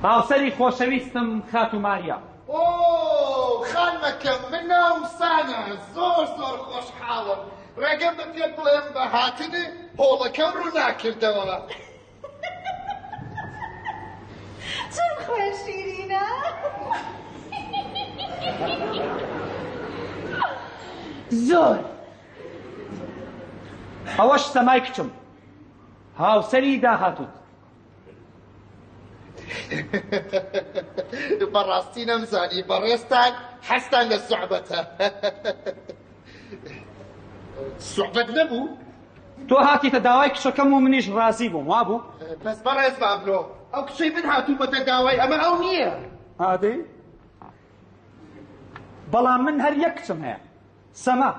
هاوسەری خۆشەویستم خاتو ماریا ئۆ خانمەکەم من ناوم سانە زۆر زۆر خۆشحاڵم ڕێگەم بە پێت بڵێم بە هاتنێ هۆڵەکەم ڕوو ناکردەوە چەند خوێن شیرینە زۆر ئەوەش سەمای کچم هاوسەری داهاتوت بەڕاستی نەمزانی بەڕێستان حەستان لە سوعبەتە سوعبەت نەبوو تۆ هاتیتە داوای کچەکەم و منیش ڕازی بووم وابوو پس بەڕێز بابلۆ ئەو کچەی من هاتوومەتە داوای ئەمە ئەو نییە هادی بەڵام من هەر یەک کچم هەیە سەما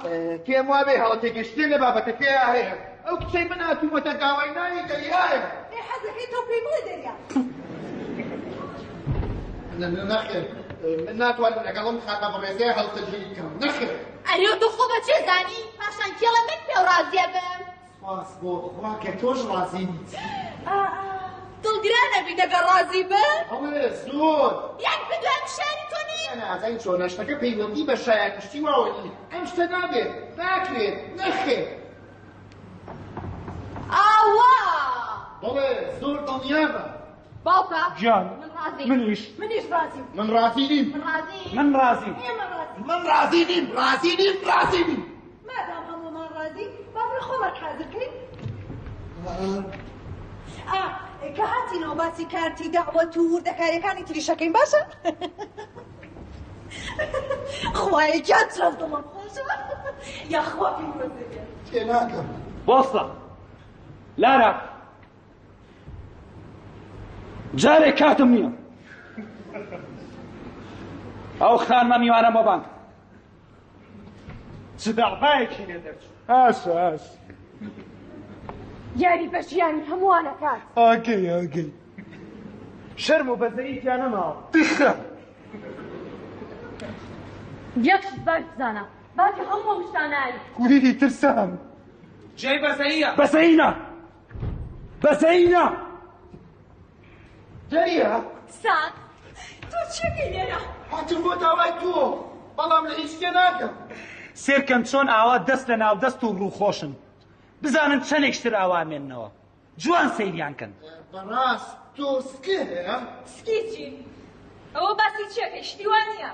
پێم وابێ هەڵەتێگەشتێ لە بابەتە پێیا هەیە ئەو کچەی من هاتوومەتە داوای ناوی دەریایە حەزەکەی تۆ پێی بڵێ دەریا نەخێر من ناتوانم لەگەڵم خاتە بەڕێزەیە هەڵسەرگیری بکەم نەخێر ئەرێ تو خۆ بەچێ زانی پاشان کێڵە من پێ و ڕازیە بم سپاس بۆ خوا کە تۆش ڕازی نیت دڵگرانە بی دەگە ڕازی بم ئەوێ زۆر یان بدوێن شانی تۆ نی نازای چۆنە شتەکە پەیوەندی بە شایەتشتی واوەنی ئەم شتە نابێت ناکرێت نەخێر ئاوا بەڵێ زۆر دڵنیابە باوکە جان من ڕازی منیش ڕازیم من ڕازی نیم من ڕازی من ڕازی نیم ڕازی نیم مادام هەموومان ڕازی با بڕێ خۆمان حازرکەین کە هاتینەوە باسی کارتی داوەت و وردەکاریەکانی تریشەکەین باشە خوایەکیان چەند دڵم خۆشە یاخوا پێی وەزێریە تێناگەم بۆستە لارە جارێک کاتم نییە ئەو خانمە میوانە بۆ بانک چ داعبایەکی لێ دەرچوو ئاش یاری بەشیانی هەمووانە کات ئاگەی شەرم و بەزەییتیان نەماوە دخە یەکشت باش بزانە باتی هەموو شتانایی کوریری ترسام جێی بەزەییە بەزەینە دەریە سان تۆ چێکی لێرە هاتم بۆ داوای تۆ بەڵام لە هیچ شتێ ناکەم سێرکەم چۆن ئاوا دەست لە ناو دەست و ڕووخۆشن بزانن چەندێکتر ئاوامێننەوە جوان سەیریان کەن بەڕاست تۆ سکێ هەیە سکی چی ئەوە باسی چێکە شتیوان نییە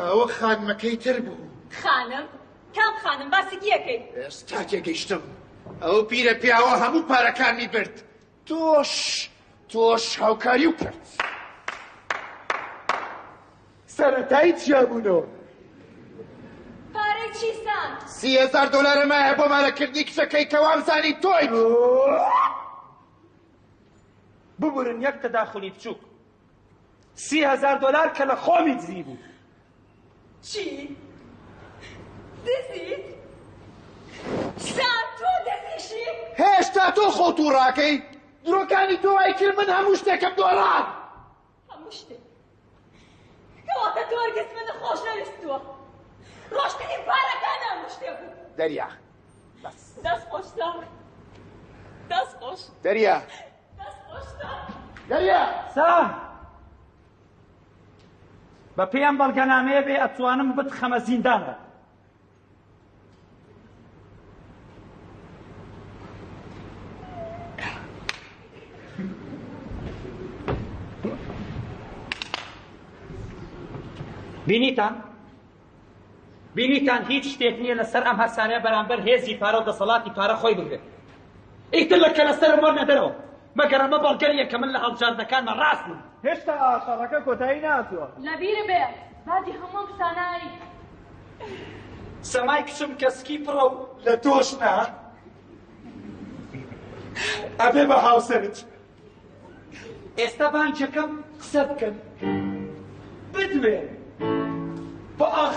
ئەوە خانمەکەی تر بوو خانم کام خانم باسی گیەکەی ئێستا تێگەیشتم ئەو پیرە پیاوە هەموو پارەکانی برد تۆش هاوکاری و کرد سەرەتایی چیابوونەوە پارەی چی سان 30,000 دلار مایە بۆ مالەکردنی کچەکەی کە وامزانی تۆی ببورن یەک تەداخلی بچووک 30,000 دلار کە لە خۆمی دزی بوو چی دزیت سان تۆ دزیشی هێشتا تۆ خۆت و ڕاکەی درۆکانی تۆ وای کرد من هەموو شتێکم دۆڕان هەموو شتێک کەواتە تۆ هەرگیز من خۆش نەویستووە ڕۆشتنی پارەکان هەموو شتێک بوو دەریا دەست خۆش سان دەست خۆش دەریا دەست خۆش سان دەریا سام بە پێیان بەڵگەنامەیە بێ ئەتوانم بتخەمە زیندانە بینیتان هیچ شتێک نییە لەسەر ئەم هەرسانەیە بەرامبەر هێزی پارە و دەسەڵاتی پارە خۆی بگرێت ئیتر لە کە لەسەرم وەرنەدەرەوە مەگەر ئەمە بەڵگەریە کە من لە هەڵبژاردنەکانمە ڕاستم هێشتا ئاشارەکە کۆتایی ناتووە لەبیرە بێ باتی هەموو شتانایی سەمای کچم کەسکی پڕە و لە تۆش نا ئەبێ بە هاوسەرت ئێستا بانکەکەم قسە بکەن بدوێن بأخ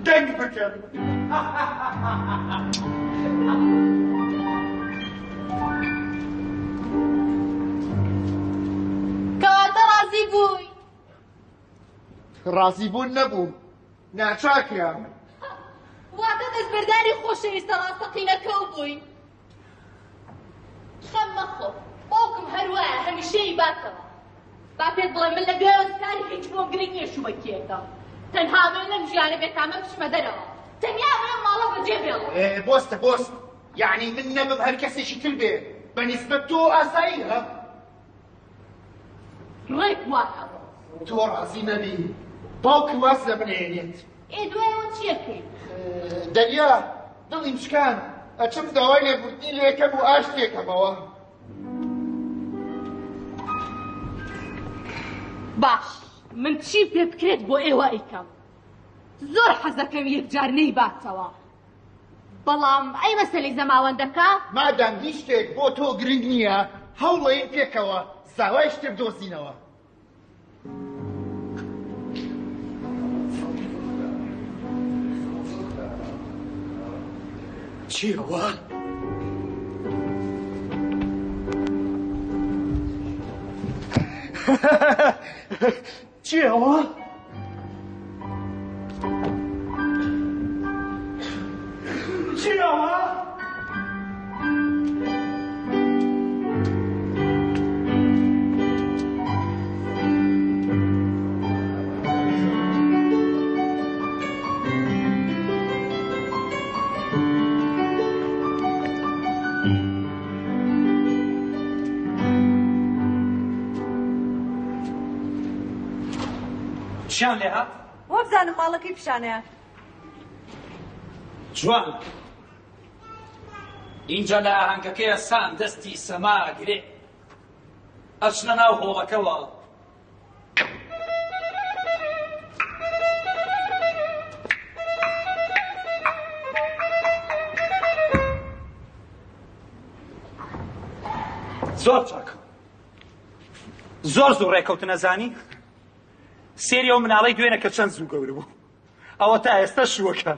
دنگ بکن کەواتە ڕازی بووی ڕازی بوون نەبووم ناچاکیان واتە دەستبەرداری خۆشەویستە ڕاستەقینەکەو بووی خەم مەخۆ باوکم هەروایە هەمیشەی باتەوە با پێت بڵێ من لە گوێوەستانی هیچ بۆم گرنگ نییە شومەکیەکە تەنها بێ لەم ژیانە بێتامە بچمە دەرەوە تەنیا بێ ماڵە بەجێ بێڵە بۆستە بۆست یعنی من نەبم هەر کەسێکی تر بێ بەنسبەت تۆ ئاساییە ڕێک واتە تۆ ڕازی نەبی باوکی واز لە منێنێت دوایەوە چیەکەی دەریا دڵیم شکان ئەچم داوای لێبوردنی لێکەم و ئاش تێکەمەوە باش من چی پێ بکرێت بۆ ئێوە ئەیکەم زۆر حەزەکەم یەکجار نەیباتەوە بەڵام ئەی مەسەلەی زەماوەندەکە مادام هیچ شتێک بۆ تۆ گرنگ نییە هەوڵەین پێکەوە زاوای شتێک دۆزینەوە چیەوە؟ چیەوە؟ چیەوە؟ چیان لێ هات؟ وە بزانم ماڵەکەی پیشانەیە جوان اینجا لە ئاهەنگەکەیە سان دەستی سەما گرێ ئەچنە ناو هۆڵەکەوە زۆر چاکە زۆر زوو ڕێکەوتە نەزانی سێری ئەو مناڵەی دوێنە کە چەند زوو گەورە بوو ئەوە تا ئێستا شووەکە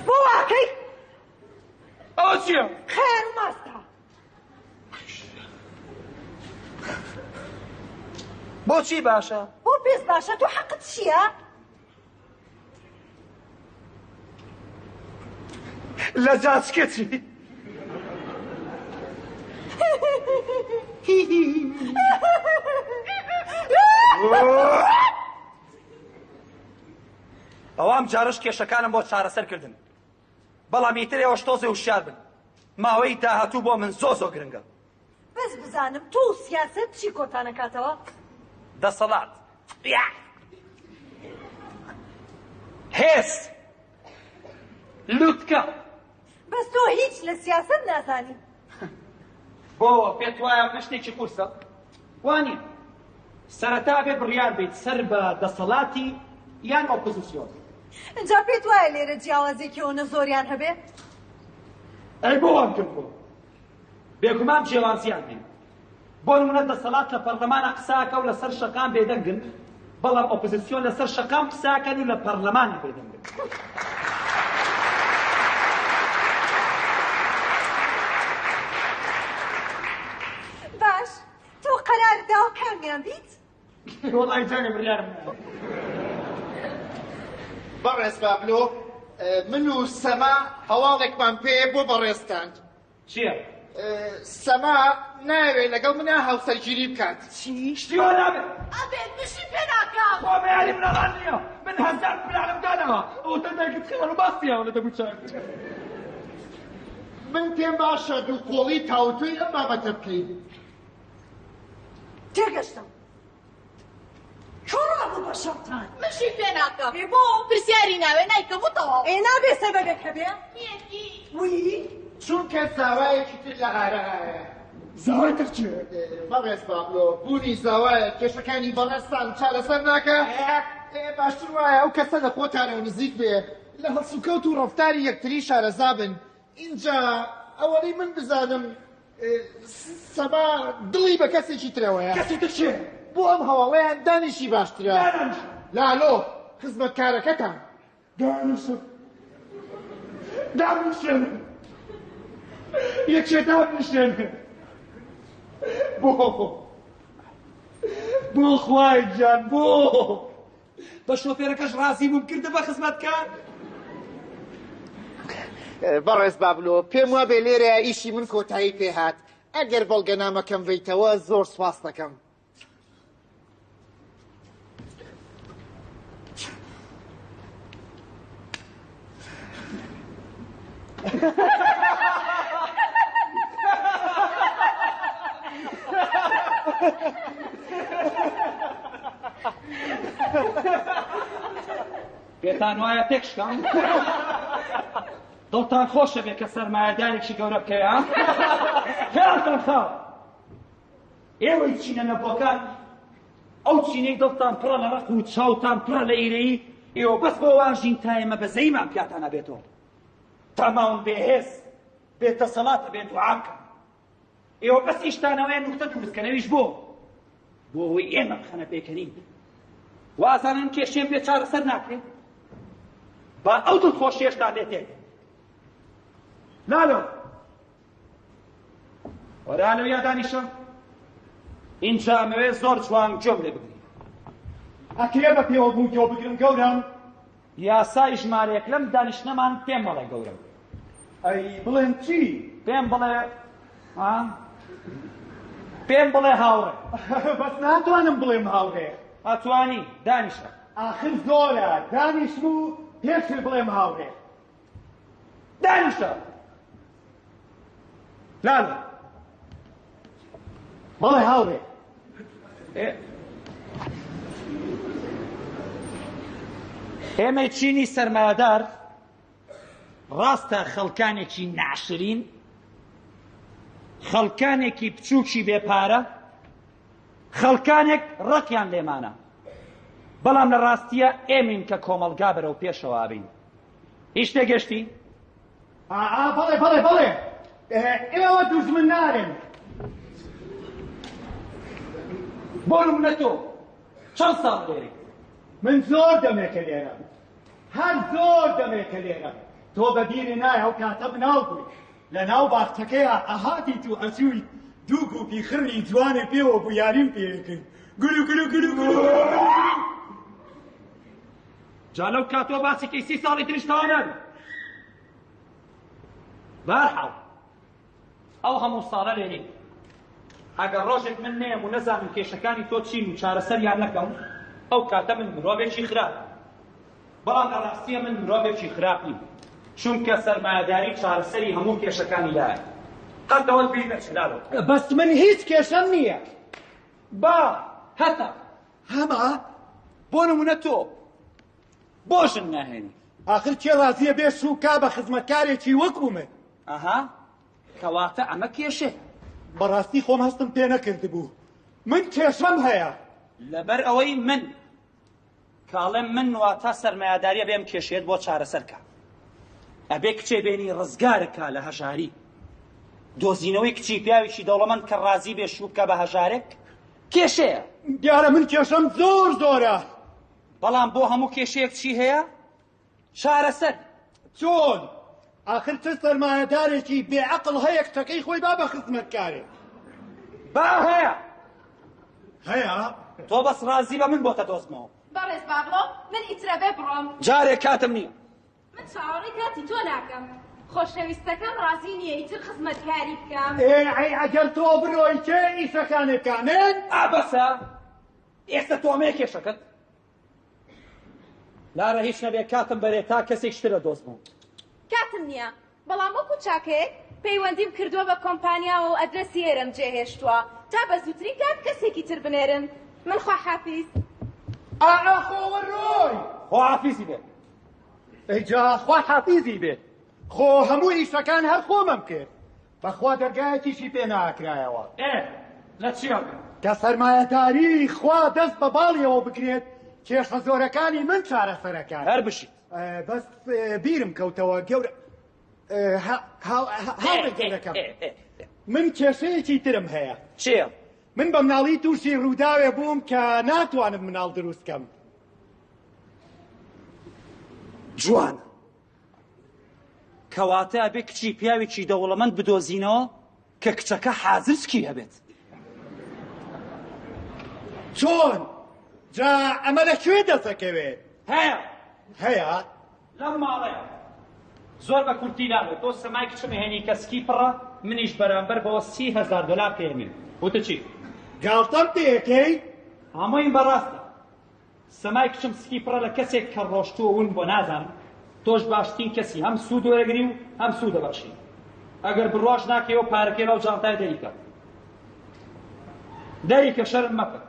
بۆ واکەی ئەوە چییە؟ خێر و ماستە بۆچی باشە؟ بۆ پێست باشە تۆ حەقت چییە؟ لە جاچکەچی ئەوام جارش کێشەکانم بۆ چارەسەرکردن بەڵام ئیتر ئێوەش تۆزێ وشار بن ماوەی داهاتوو بۆ من زۆ گرنگە بەس بزانم تۆ و سیاسەت چی کۆتانەکاتەوە؟ دەسەڵات هێز لوتکە بەس تۆ هیچ لە سیاسەت نازانی بۆ پێت وایە شتێکی قورسە وانە سەرەتا بێ بڕیار بیت سەر بە دەسەڵاتی یان ئۆپۆزیسیۆن اینجا پێت وایە لێرە جیاوازێکیەوە زۆریان هەبێ؟ ئەی بۆ وام کرد بۆ بێگومان جیاوازیان بین بۆ نمونە دەسەڵات لە پەرلەمانە قساکە و لەسەر شەقام بێدەنگن بەڵام ئۆپۆزیسیۆن لەسەر شەقام قساکەن و لە پەرلەمانە بێدەنگن باش تۆ قەرار داوە کامیان بیت؟ وەڵای جانێ بڕیارم بەڕێز بابلۆ من و سەما هەواڵێکمان پێ بۆ بەڕێستاند چییە؟ سەما ناوێت لەگەڵ منە هاوسەرگیری بکات چی؟ شتیوە نابێت ئەبێت بشی پێ ناکەم خۆ مەیاری منەڵان نییە من هەزار پلانم دانەوە ئەوە تەندێکت خێڵ و باستیاوە لە دەبوچان من پێم باشە دڵخۆڵی تاوتوی ئەم بابەتە بکەین تێگەشتم کۆڕا بوو بە شەڵتان مشی پێ ناکەم بۆ پرسیاری ناوێ نایکەبووتەوە نابێ سەبەبێک هەبێ وی چونکە زاوایەکی تر لە ئارەهایە زاوای تر چێ؟ بەڕێز بابلۆ بوونی زاوایە کێشەکانی بەڕێستان چارەسەر ناکە باشتر وایە ئەو کەسە لە خۆتانە نزیک بێ لە هەڵسوکەوت و ڕەفتاری یەکتری شارەزا بن اینجا ئەوەی من بزانم سەبا دڵی بە کەسێکی ترەوەیە کەسی تر چێ؟ بۆ ئەم هەواڵەیان دانیشی باشترە لالۆ خزمەتکارەکەتان دامنشێن یەکێ دامنشێن بۆ خوای جان بۆ بە شۆفێرەکەش ڕازی بووم کردە بە خزمەتکار بەڕێز بابلۆ پێم وابێ لێرە ئیشی من کۆتایی پێهات ئەگەر بەڵگەنامەکەم بێیتەوە زۆر سواس دەکەم پێتان وایە تێکشکان دڵتان خۆشە بێ کە سەرمایەدارێکی گەورە بکەیە خێراتان خاو ئێوەی چینە نەبووەکان ئەو چینەی دڵتان پڕە لە ڕق و چاوتان پڕە لە ئیرەیی ئێوە بەس بۆ واژین تایمە بەزەیمان پیاتان ئەبێتەوە تاماون بێهێز بێدەسەڵاتە بێ دوعا بکەن ئێوە بەس ئیشتانەوەیە نوختە دروستکەنەویش بۆ ئەوەی ئێمە بخەنە پێکەنین وازانن کێشێن بێ چارەسەر ناکرێت با ئەو دڵخۆشیێشتان لێ تێک لالۆ وەرە لەو یادانیشە اینجا ئەمەوێ زۆر جوان گوێم لێ بگری ئەکرێ بە پێوە بوو گوێ بگرم گەورم یاسای ژمارەیەک لەم دانیشتنەمان پێم بەڵێ گەورم ئەی بڵێن چی؟ پێم بڵێ پێم بڵێ هاوڕێ بەس ناتوانم بڵێم هاوڕێ ئەتوانی دانیشە ئاخر زۆرە دانیشم و پێشتر بڵێم هاوڕێ دانیشە لالە بەڵێ هاوڕێ ئێمەی چینی سەرمایەدار ڕاستە خەڵکانێکی ناشرین خەڵکانێکی بچووکی بێپارە خەڵکانێک ڕقیان لێمانە بەڵام لە ڕاستیە ئێمین کە کۆمەڵگا بەرەو پێشەوە بین هیچ تێگەشتی؟ بەڵێ بەڵێ بەڵێ ئێوە دوژمن نارن بۆنم نە تۆ چەند ساڵ لێرەی من زۆر دەمێکە لێرە هەر زۆر دەمێکە لێرە تۆ بەبیری نایە و کاتە بناو بووی لە ناو باخچەکەیە ئەهاتی تو ئەچووی دوو گوپی خڕی جوانێ پێوە بوو یاریم پێکرد گلو گلو گلو گلو جا لەو کاتۆ باسێکی 30 ساڵی تریش تەواو نابێت بەهەرحاڵ ئەو هەموو ساڵە لێرەی ئەگەر ڕۆژێک من نێم و نەزانم کێشەکانی تۆ چین و چارەسەریان نەکەم ئەو کاتە من مرۆڤێکی خراپ بەڵام لە ڕاستیە من مرۆڤێکی خراپ نیم چونکە سەرمایەداری چارەسەری هەموو کێشەکانی لایە قەتەوە بیر نەچلالۆ بەس من هیچ کێشەم نییە با هەتا هەما بۆ نمونە تۆ بۆشم ناهێنی ئاخر کێ ڕازیە بێ سووکا بە خزمەتکارێکی وەکو من ئەها کەواتە ئەمە کێشێ بەڕاستی خۆم هەستم پێ نەکرد بوو من کێشەم هەیە لەبەر ئەوەی من کاڵێم من واتە سەرمایەداریە بێم کێشێت بۆ چارەسەرکە ئەبێ کچێ بێنی ڕزگارەکە لە هەژاری دۆزینەوەی کچی پیاوێکی دەوڵەمەند کە ڕازی بێ شووبکە بە هەژارێک کێشەیە دیارە من کێشەم زۆر زۆرە بەڵام بۆ هەموو کێشەیەک چی هەیە چارەسەر چۆن ئاخر چ سەرمایەدارێکی بێعەقڵ هەیە کچەکەی خۆی با بە خزمەتکارێ با هەیە هەیە تۆ بەس ڕازی بە من بۆتە دۆزمەوە بەڕێز بابڵۆ من ئیترە بێ بڕۆم جارێک کاتم نییە من چاوەڕێی کاتی تۆ ناکەم خۆشەویستەکەم ڕازی نییە ئیتر خزمەتکاری بکەم ئەگەر تۆ بڕۆی چێ ئیشەکانێ بکانن ئابەسە ئێستا تۆمەیە کێشەکەت لارە هیچ نەبێ کاتم بەرێ تا کەسێک شترە دۆزمەوە کاتم نییە بەڵام وەکو چاکەیەک پەیوەندیم کردووە بە کۆمپانیاوە و ئەدرەسی ئێرەم جێهێشتووە تا بە زووترین کات کەسێکی تر بنێرن من خواحافیز خۆوە ڕۆی خواحافیزی بێ ئەیجا خواحافیزی بێ خۆ هەموو ئیشەکان هەر خۆمەم کرد بەخوا دەرگایەکیشی پێ ناکرایەوە لە چیە کە سەرمایەداری خوا دەست بە باڵیەوە بگرێت کێشە زۆرەکانی من چارەسەرەکان هەر بشیت بەس بیرم کەوتەوە گەورە هاوڕێک گەورەکەم من کێشەیەکی ترم هەیە. چێ؟ من بە مناڵی تووشی ڕووداوێ بووم کە ناتوانم مناڵ دروست بکەم. جوان کەواتە ئەبێ کچی پیاوێکی دەوڵەمەند بدۆزینەوە کە کچەکە حازرسکی هەبێت. چۆن؟ جا ئەمە لەکوێ دەسەکەوێت؟ هەیە لەم ماڵەیە زۆر بە کورتی نابێت. تۆ سەمای کچم هێنی کە سکی پڕە، منیش بەرامبەر بەوە $30,000 پێمێن. وتە چی؟ گاڵتەم تێکەی؟ هەمووی بەڕاستە. سەمای کچم سکی پڕە لە کەسێک کە ڕۆشتووە ون بۆ نازانم. تۆش باشترین کەسی هەم سوود وەرەگری و هەم سوود دەبەخشی. ئەگەر بڕواش ناکەیەوە پارەکەی لەو جانتای دەریکە. دەریکە شەرم مەکە.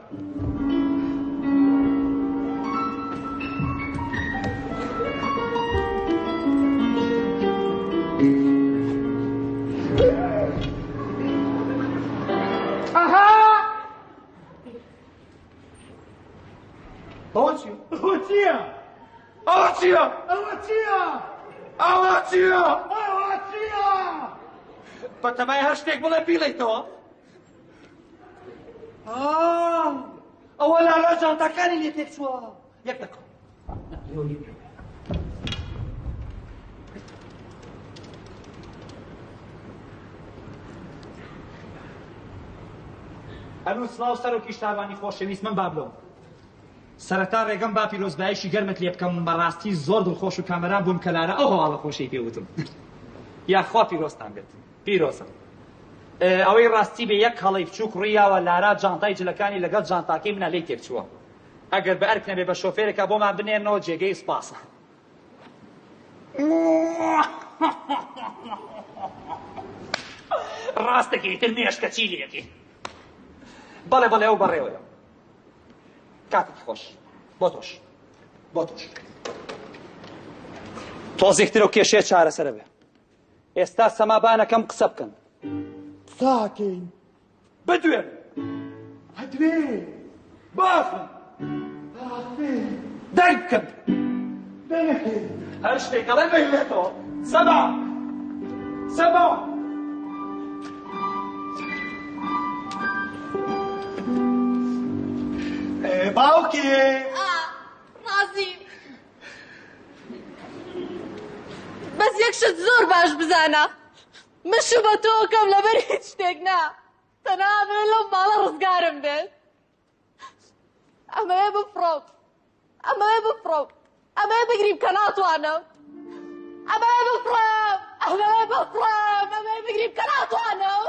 ئەوە چییە؟ ئەوە چییە؟ ئەوە چییە؟ ئەوە چییە؟ ئەوە چییە؟ ئەوە چییە؟ بەتەمای هەر شتێک بڵێ بیڵێیتەوە. ئەوە لارا جانتاکانی لێ تێکچووە. یەک دەکە. ئەنوو سڵاو سەرۆکی شتابانی خۆشەویست، من بابلۆم. سەرەتا ڕێگەم با پیرۆزبایشی گەرمت لێ بکەم، بەڕاستی زۆر دڵخۆش و کامەران بووم کە لارە ئەو هەواڵە خۆشەی پێوتم. یاخوا پیرۆستان بێت. پیرۆزم. ئەوەی ڕاستی بێ یەک هەڵەی بچووک ڕوویاوە لارا جانتای جلەکانی لەگەڵ جانتاکەی منە لێی تێکچووە. ئەگەر بە ئەرک نەبێ بە شۆفێرێکە بۆمان بنێرنەوە جێگەی سپاسە. ڕاستەکەی تر مێشکە چی لێکی؟ بەڵێ بەڵێ ئەو بەڕێوەیە. کاتێکی خۆش بۆ تۆش بۆ تۆش. تۆزێکترە و کێشەیە چارەسەرە بێ. ئێستا سەمابانەکەم قسە بکەن. قساکەین. بدوێن. هەدوێ. بافن. دەنگ بکەن. دەنەکەین. هەر شتێک دەڵێن بەیلێتەوە. سەبا. سەبا. باوکێ. ڕازیم. بەس یەک شت زۆر باش بزانە. من شوو بە تۆکەم لەبەر هیچ شتێک نا. تەنها بێت لەم ماڵە ڕزگارم بێت. ئەمەیە بفڕۆم. ئەمەیە بفڕۆم. ئەمەیە بگریم کە ناتوانم. ئەمەیە بفڕۆم. ئەمەیە بفڕۆم. ئەمەیە بگریم کە ناتوانم.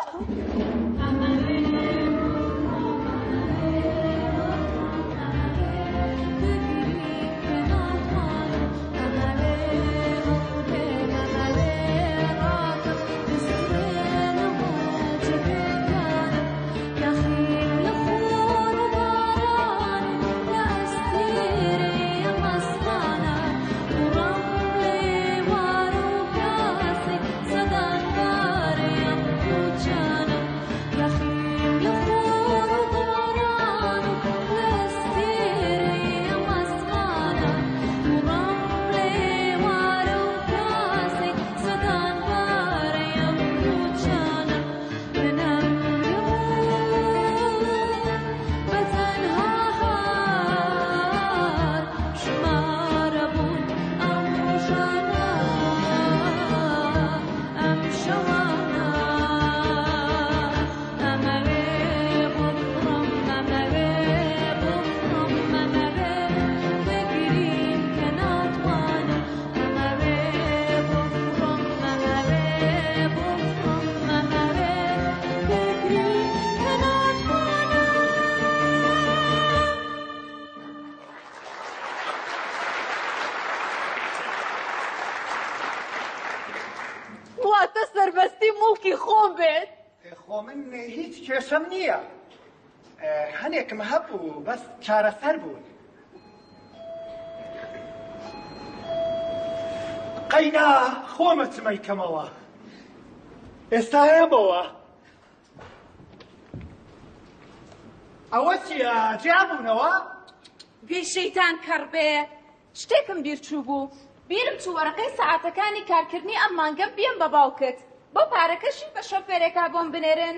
واتە سەربەستی موڵکی خۆم بێت. خۆ من هیچ کێشەم نییە. هەنێکم هەبوو بەس چارەسەر بوون. قەینا خۆمە چمەیکەمەوە. ئێستا هەیەمەوە. ئەوە چییە؟ جیابوونەوە؟ بێ شەیتان کەڕ بێ. شتێکم بیرچوو بوو. بیرم چوو وەرەقەی سەعاتەکانی کارکردنی ئەم مانگە بێم بە باوکت. بۆ پارەکەشی بە شۆفێرێکا بۆم بنێرن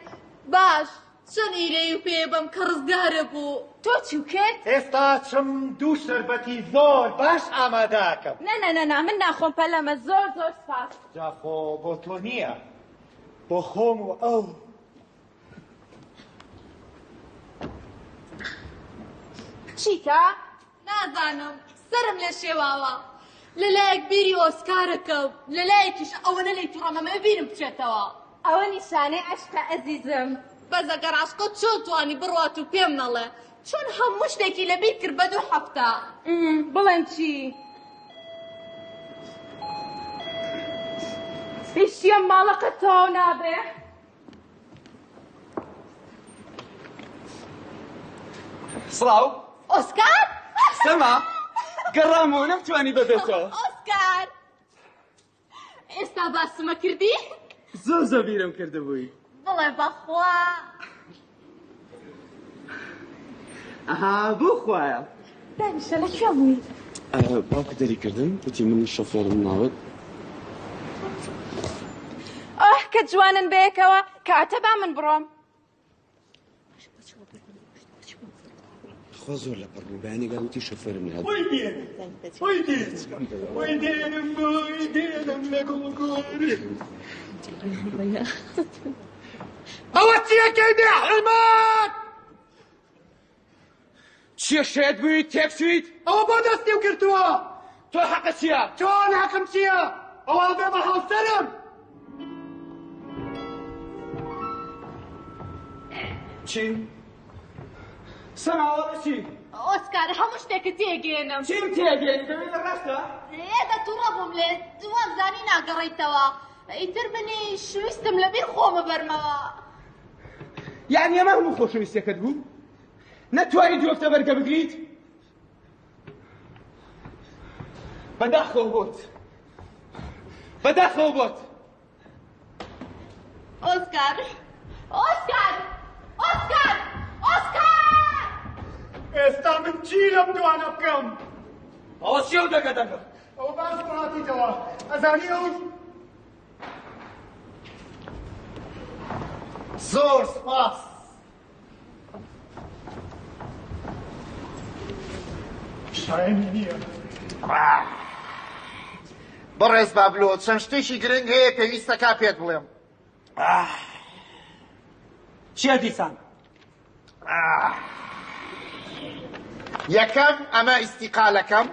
باش چەند ئیرەی و پێ بەم کە ڕزگارە بوو تۆ چی کرد؟ ئێستا چم دوو شەربەتی زۆر باش ئامادەکەم نە من ناخۆم پەلەمە زۆر سپاس جاخۆ بۆ تۆ نییە بۆ خۆم و ئەو چیکە؟ نازانم سرم لێ شێواوە لەلایەک بیری ئۆسکارەکە و لەلایەکیش ئەوەنە لەی تووڕەمەمە بیرم بچێتەوە ئەوە نیشانەی عەشقە ئەزیزم بەس ئەگەر عەشقت چۆن توانی بڕوات و پێم نەڵێ چۆن هەموو شتێکی لەبیر کرد بە 2 هەفتە بڵێن چی؟ هیچیە ماڵەکە تەواو نابێ سڵاو ئۆسکار؟ سەما گەڕامەوە نەمتوانی ببێتەوە ئۆسکار ئێستا باسمە کردی؟ زۆر بیرم کرده بووی بڵێ بەخوا ئەها بۆ خوایە دانیشە لەکوێ بووی؟ باوکە دەریکردن وتی من شۆفێرم ناوت کە جوانن بەیەکەوە کاتە با من بڕۆم خۆ زۆر لە پڕبوو بەیانی گەروتی شۆفێرم ناوت دێنم لەگوڵگۆری ئەوە چیەکەی بێحرمەت چیە شێت بووی تێکچویت ئەوە بۆ دەستی و کردووە تۆ حەقە چییە چۆن حەقم چییە ئەوە بێ بە هاوسەرم چی سەماوەڵە چی ئۆسکار هەموو شتێکت تێگەێنم چیم تێگەێنی دەبێت لە ڕاستە ئێدە تووڕە بووم لێ دووەم زانی ناگەڕێیتەوە ئیتر منی شویستم لەبیر خۆمە بەرمەوە یعنی ئەمە هەموو خۆشەویستیەکەت بوو نەتوانی دووەفتە بەرگە بگریت بەداخەوە بۆت ئۆسکار ئێستا من چی لەم دوانە بکەم ئەوە چێ و دەگە ئەوە باش بڕاتیتەوە ئەزانی ئەو زۆر سپاس شایەنی نییە بەڕێز بابلۆ چەند شتێکی گرنگ هەیە پێویستەکا پێت بڵێم چیە دیسان؟ یەکەم ئەمە ئیستیقالەکەم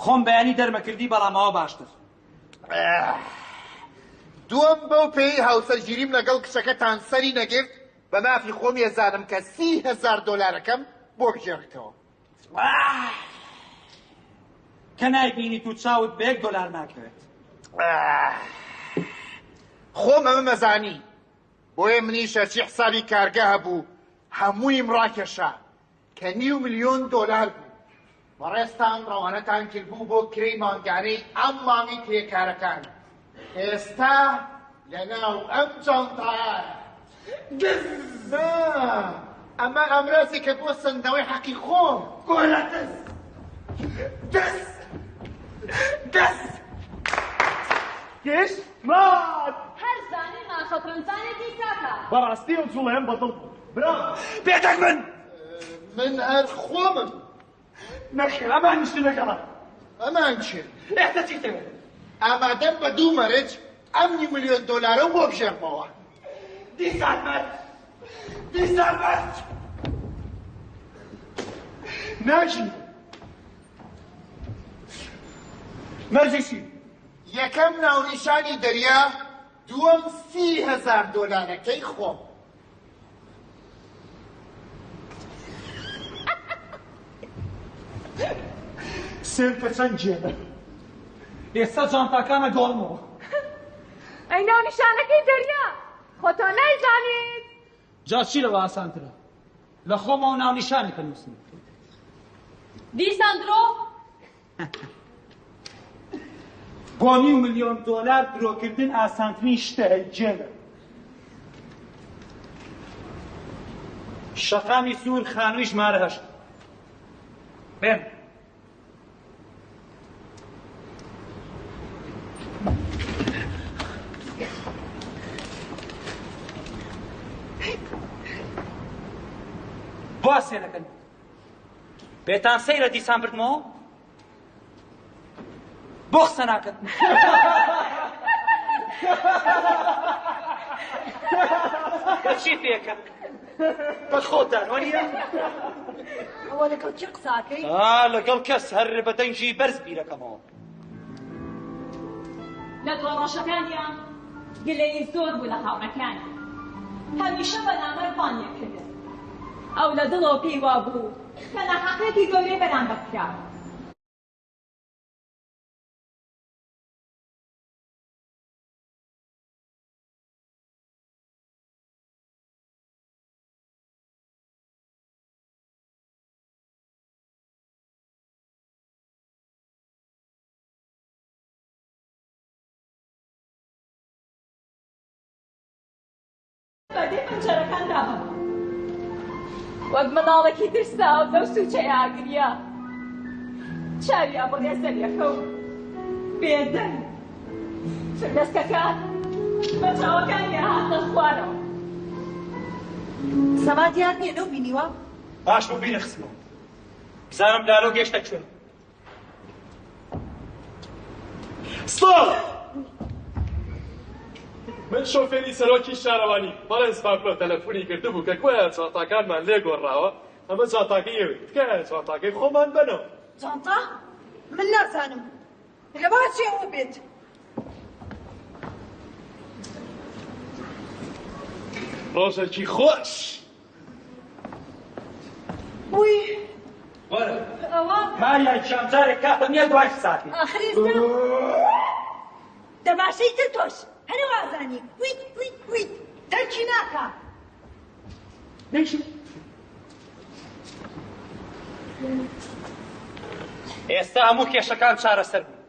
خۆم بەیانی دەرمەکردی بەڵام ئەوە باشتر دووەم بەو پێی هاوسەرگیریم لەگەڵ کچەکەتان سەری نەگرت بە مافی خۆم ێزانم کە $30,000 بۆ بژێڕیتەوە کە نایبینی تو چاوت بە $1 ناکەوێت خۆم ئەمە مەزانی بۆیە منیش هەرچی حسابی کارگە هەبوو هەموویم ڕاکێشا کە $500,000 بوو بەڕێستان ڕەوانەتان کردبوو بۆ کرێی مانگانەی ئەم مامی کرێکارەکان ئێستا لەناو ئەم جانتایە ئەمە ئەمرازێکە بۆ سندەوەی حەقی خۆم گۆرە دەست گەشت مات هەر زانی ناشەترنجانێکی ساکە بەڕاستی ئەو جوڵەیەم بەدڵ بوو برا پێدەک من هەر خۆمم نەخێر ئەمان نیشت لەگەڵە ئەمان چێ ئێستا چی دەوێت ئامادەم بە 2 مەرج ئەم $500,000 بۆ بژێڕمەوە دیسان مرد ناژی مەرجێکی یەکەم ناونیشانی دەریا دووەم $30,000 خۆم سێرکە چەند جێنە ئێستا جانتاکانە گۆڵمەوە ئەی ناونیشانەکەی دەریا خۆ تۆ نەیزانیت جا چی لەوە ئاسانترە لە خۆمەوە ناونیشانی پێنووسن دیسان درۆ بۆ $500,000 درۆکردن ئاسانترین شتە جێنە شەقامی سوور خانووی ژمارە 8 بێن سێرەکەن بێتان سەیرە دیسان بردمەوە بۆ قسە ناکەن بەچی پێکە بە خۆتان وەنیە ئەوە لەگەڵ چی قساکەی لەگەڵ کەس هەر بە دەنجی بەرز بیرەکەمەوە لە دووە ڕۆژەکانیان گلەیی زۆر بوو لە هاوڕەکانی هەمیشە بەنامەرمان یەکردن ئەو لە دڵەوە پێی وا بوو کە نەحەقێکی گەورەی بەرامبەر کرا بەدێ پەنجەرەکان دابن وەک منداڵێکی ترساو لەو سوچەی ئاگریا چاویا بڕێ زەریەکە و بێدەنگ دەستکەکان بە چاوەکانی هاتە خوارەوە سەما دیار نییە لەو بینیوە باش بۆ بیرە خستمەوە بزانم لالۆ گەشتە کوێ سڵاو من شۆفێری سەرۆکی شارەوانی بەڵێن سپاپلۆ تەلەفۆنی کردبوو کە کوێیە چاتاکانمان لێ گۆڕاوە ئەمە چاتاکەی ئێوێ تکایە چاتاکەی خۆمان بنەوە جانتا من نازانم لە باچی ئەوە بێت ڕۆژێکی خۆش وی وەرە ئەوە ماریان شامجارێک کاتە نییە دوای ساتی ئاخریستە دەباشەی تر تۆش هەرە وازانی ویت ویت ویت تەرکی ناکە ئێستا هەموو کێشەکان چارەسەر بوو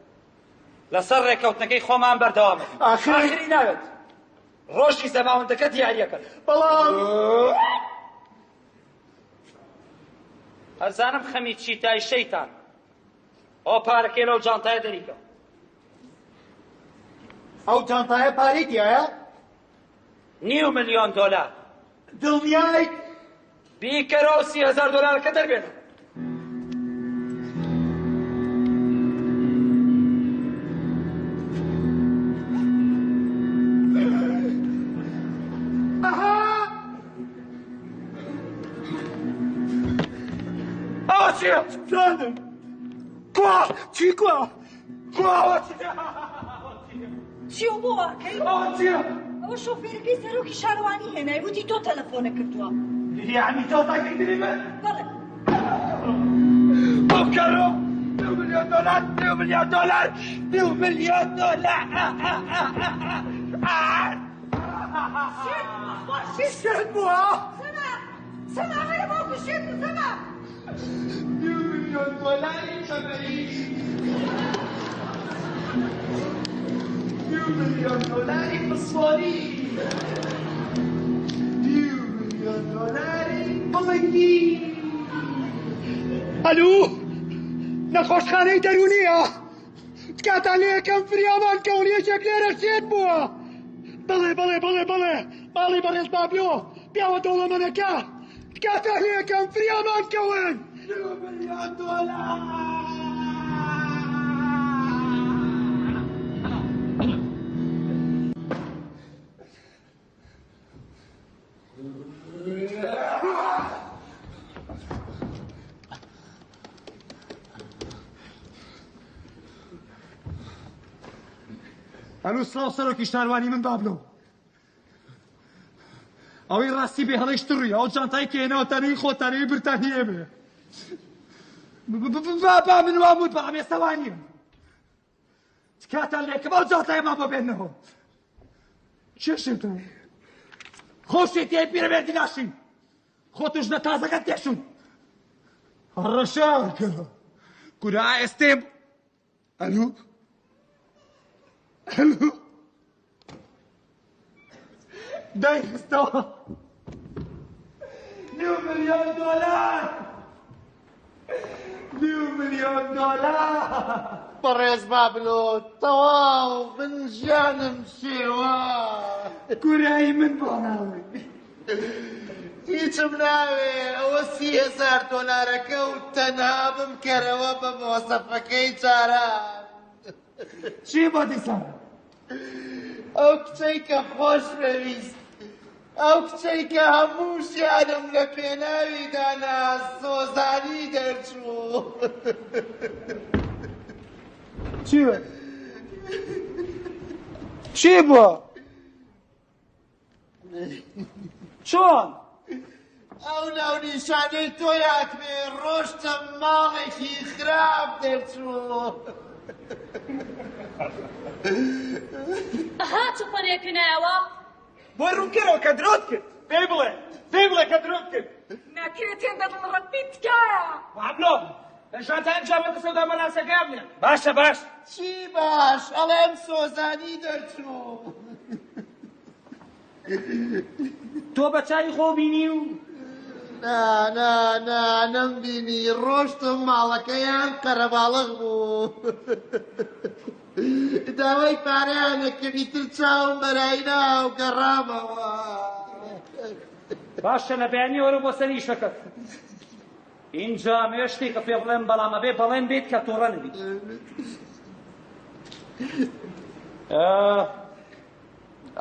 لەسەر ڕێکەوتنەکەی خۆمان بەردەوامە ئاخری ناوێت ڕۆژی زەماوەندەکە دیاریەکە بەڵام هەرزانم خەمی چیتای شەیتان ئەو پارەکەی لەو جانتایە دەریکە ئەو جانتایە پارەی تایە $5 ملیۆن دڵنیای بیکەرەوە $30,000 دەربێنە ئەوە چییە؟ زانم کوا چی کوا ئەوە چی و بۆ واکەی چییە؟ ئەوە شۆفێرەکەی سەرۆکی شارەوانی هێنای وتی تۆ تەلەفۆنە کردووە یعنی تۆ تاکەیتری من بەڵێ بکەڕۆ $2 ملیۆن $2 ملیۆن $2 ملیۆن شێت بووە سەما هەرە باوکو شێت بوو سەما $2 ملیۆن چەندەی $2 ملیۆن پسوانی $2 ملیۆن بڵنگی ئەلو نەخۆشخانەی دەرونیە تکاتان لێ یەکەم فریامان کەوریەکێک لێرە شێت بووە بڵێ بڵێ بڵێ بڵێ ماڵی بەڕێز بابیۆ پیاوە دەوڵەمەنەکە تکاتان لێ یەکەم فریامان کەون $2 ملیۆن ئەلو سڵاو سەرۆکی شارەوانی من بابلۆ ئەوەی ڕاستی بێ هەڵەیشتڕی ئەو جانتای کێنەوە تەنەی خۆتانەی برتانیە بێ با من واموت بەڵام ئێستا وانیم کاتان لێکەم ئەو جانتایەمان بۆ بێنەوە چێشێتە خۆشێتیای پیرەمێردی ناشین خۆتوش لە تازەکەت تێشون هەڕەشارکە کورا ئێستێم ئەلو ئەلو دایخستەوە $2 ملیۆن $2 ملیۆن بەڕێز بابلۆ تەواو بنجانم شێوە کورایی من بۆ ناوی هیچم ناوێ ئەوە 30,000 دۆلارەکە و تەنها بمکەرەوە بە مۆسەفەکەی جاران. چی بۆ دیسان؟ ئەو کچەی کە خۆش بەویست، ئەو کچەی کە هەموو ژیانم لە پێناوی دانا سۆزانی دەرچوو. چی بووە؟ چۆن؟ ئەو ناونیشانەی تۆ یاتمێ ڕۆشتە ماڵێکی خراپ دەرچوو. ئەها چ پەرێکنایەوە؟ بۆ ڕوونکەرەوە کە درۆت کرد. پێی بڵێ کە درۆت کرد. ناکرێت تێنە دڵڕەتبی تکایە. وابلۆ لەشان تا ئەمجا بەدە سەودا مەناسەکە بنێ. باشە باش. چی باش؟ ئەڵێم سۆزانی دەرچوو. تۆ بە چای خۆ بینی و نەمبینی ڕۆشتم ماڵەکەیان قەرەباڵغ بوو. داوای پارەیانە کردی تر چاوم بەراینا و گەڕامەوە. باشە لە بەیانی وەرە بۆ سەر ئیشەکەت. اینجا ئەمێ شتێکە پێ بڵێم بەڵام ئەبێ بەڵێم بێت کە تووڕە نەبیت.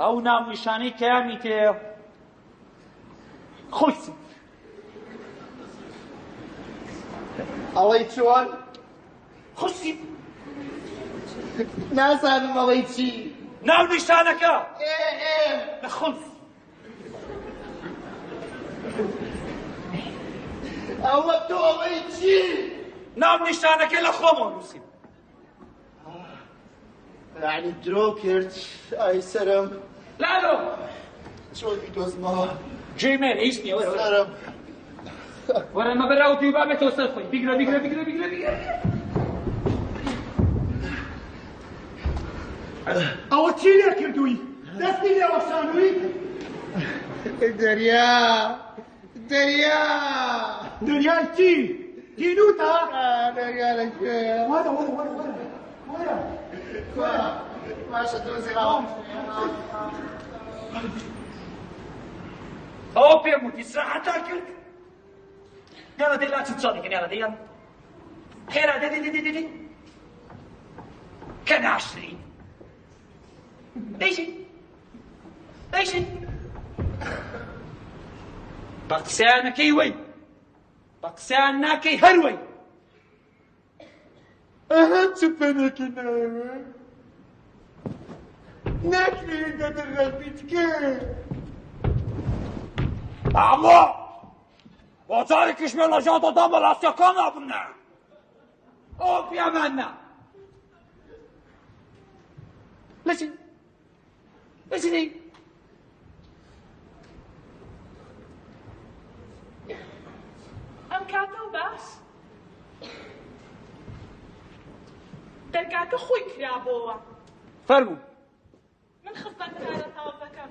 ئەو ناونیشانەی کەیامی تێ خۆیسی ئەڵەی چۆن؟ خوشی نازانم ئەڵەی چی؟ ناونیشانەکە لە خۆنس. ئەوە تۆ ئەڵەی چی؟ ناونیشانەکە لە خۆمەوە نووسیم. یعنی درۆ کرد ئای سەرم. لالۆ چۆن بیدۆزمەوە؟ جێمێن هیچ نییە وەرە سەرم. وەرە ئەمە بەراوتی و بابێتەوە سەر خۆی. بیگرە. ئەوە چی لێ کردووی؟ دەستی لێوەشانووی؟ دەریای چی؟ تینوتە؟ دەریا لەکوێیە؟ وەرە باشە دۆزیڕاوە. ئەوە پێم وتی سراحەتا کرد. یاڵە دەی لاچی چاڵیکەن یاڵە دەیان خێرا دەدەدەدەدەدەی کە ناشرین دەیشین بە قسەیانەکەی وەی بە قسەیان ناکەی هەروەی. ئەها چ پەنێکی ناوە؟ ناکرێت دەدڕەتی تکە. ئەمە بۆ جارێکیش مێ لە ژادەدا بەڕاستیەکان نابنە. ئەوە پیامان نا. لەچین ئەم کاتە و باش دەرگاکە خۆی کرابۆوە. فەرموو. من خزمەتکارە تاوەزەکەم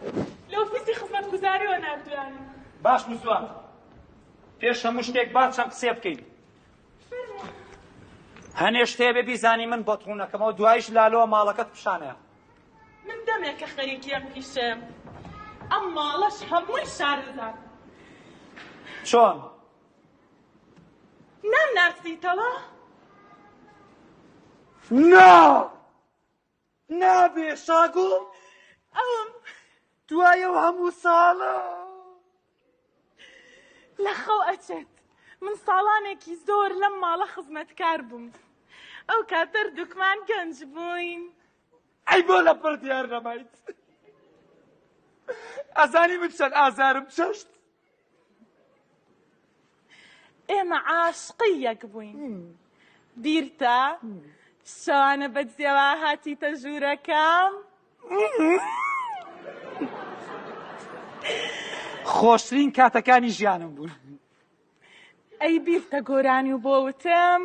لە ئۆفیسی خزمەتگوزاریەوە نردویانم. باش موزوان پێش هەموو شتێک با چەند قسێ بکەین. هەنێ شتێ بێ بیزانی من بەتڕوونەکەمەوە دوایش لالۆوە ماڵەکەت پیشانەیە. من دەمێکە خەریکی ئەم پیشەم ئەم ماڵەش هەمووی شارەزان. چۆن؟ نارسیتەوە؟ نابێ شاگوڵ ئەوم دوایە و هەموو ساڵە لە خەو ئەچێت. من ساڵانێکی زۆر لەم ماڵە خزمەتکار بووم. ئەو کاتەر دوکمان گەنج بووین. ئەی بۆ لە پڕ دیار نەمایت. ئەزانی من چەند ئازارم چەشت. ئێمە عاشقی یەک بووین. بیرتە شەوانە بەجێوا هاتیتە ژوورەکەم. خۆشترین کاتەکانی ژیانم بوون. ئەی بیرتە گۆرانی و بۆ وتم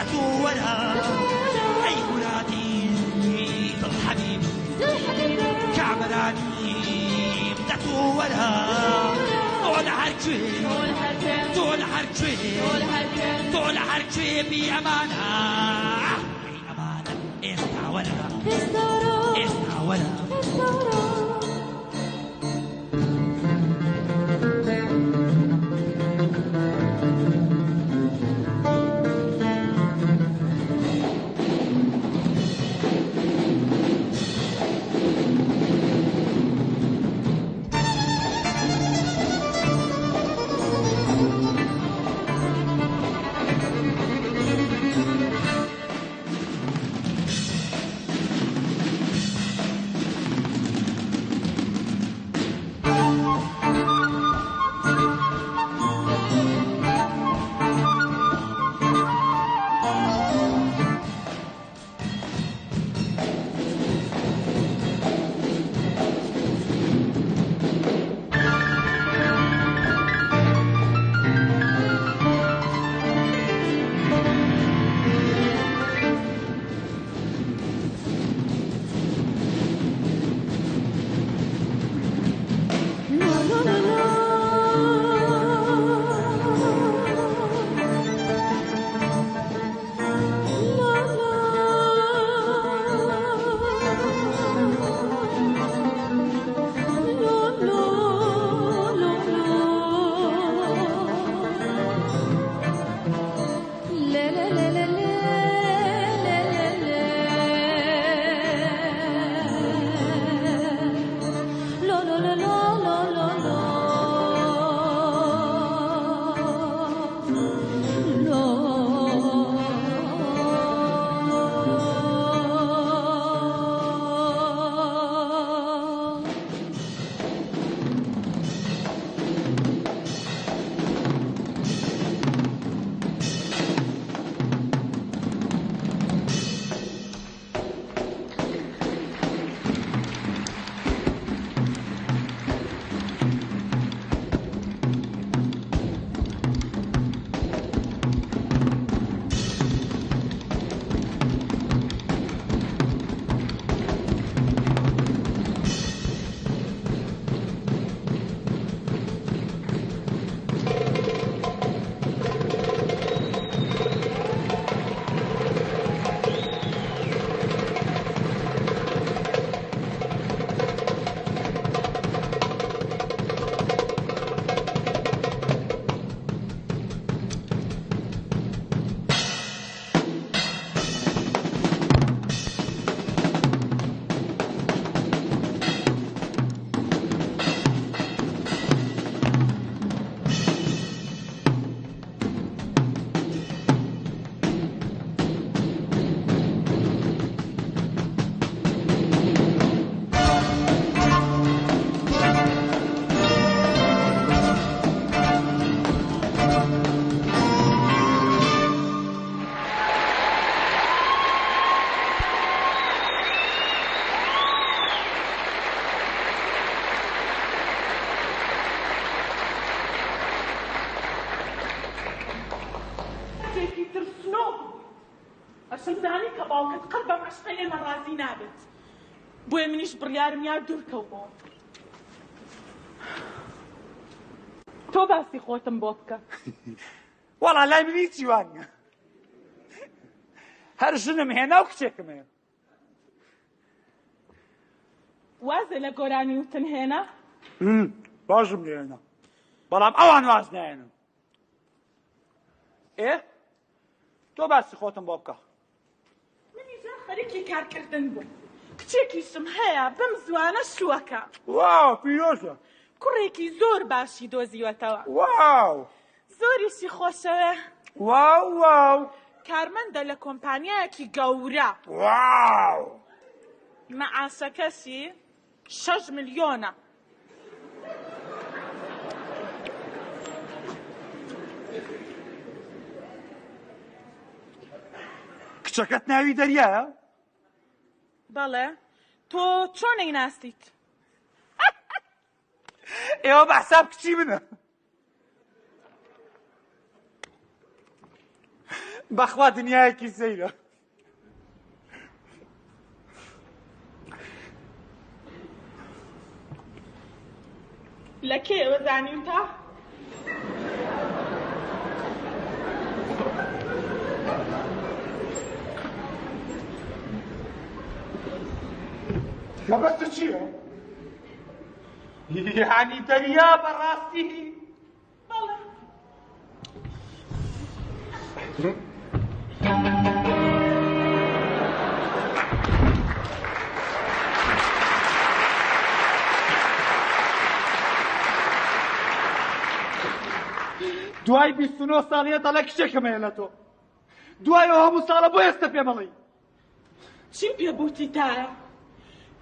دعتو ولا أي مرادي ضل حبيب كعبراني دعتو ولا طول حركي طول حركي طول حركي بأمانة بأمانة اسمع ولا اسمع ولا ئەسەندانی کە باوکت قەت بەم عشقە ئێمە ڕازی نابێت بۆیە منیش بڕیارم یار دوورکەوتەوە. تۆ باسی خۆتم بۆ بکە. وەڵا لای من هیچی وانییە، هەر ژنم هێنا و کچێکم هێنا. وازە لە گۆرانی وتن هێنا؟ باشم لێنا، بەڵام ئەوان واز نایێنم. تۆ باسی خۆتم بۆ بکە. منیجا خەریکی کارکردن بووم، کچێکیشم هەیە بەم زوانە شووەکە. واو پیرۆزە. کوڕێکی زۆر باشی دۆزیوەتەوە. واو زۆریشی خۆشەوێ. واو واو. کارمەندە لە کۆمپانیایەکی گەورە. واو. مەعاشەکەشی 6 ملیۆنە. کچەکەت ناوی دەریایە؟ بەڵێ. تۆ چۆن نەیناستیت؟ ئێوە بەحساب کچی منە. بەخوا دنیایەکی سەیرە. لە کێوە زانیم تا؟ مەبەستە چییە؟ یعنی دەریا بەڕاستی؟ بەڵێ. دوای 29 ساڵیە دەڵێ کچێکەمەیە لە تۆ. دوای ئەو هەموو ساڵە بۆ ئێستا پێ مەڵی. چیم پێ بوتی تایە؟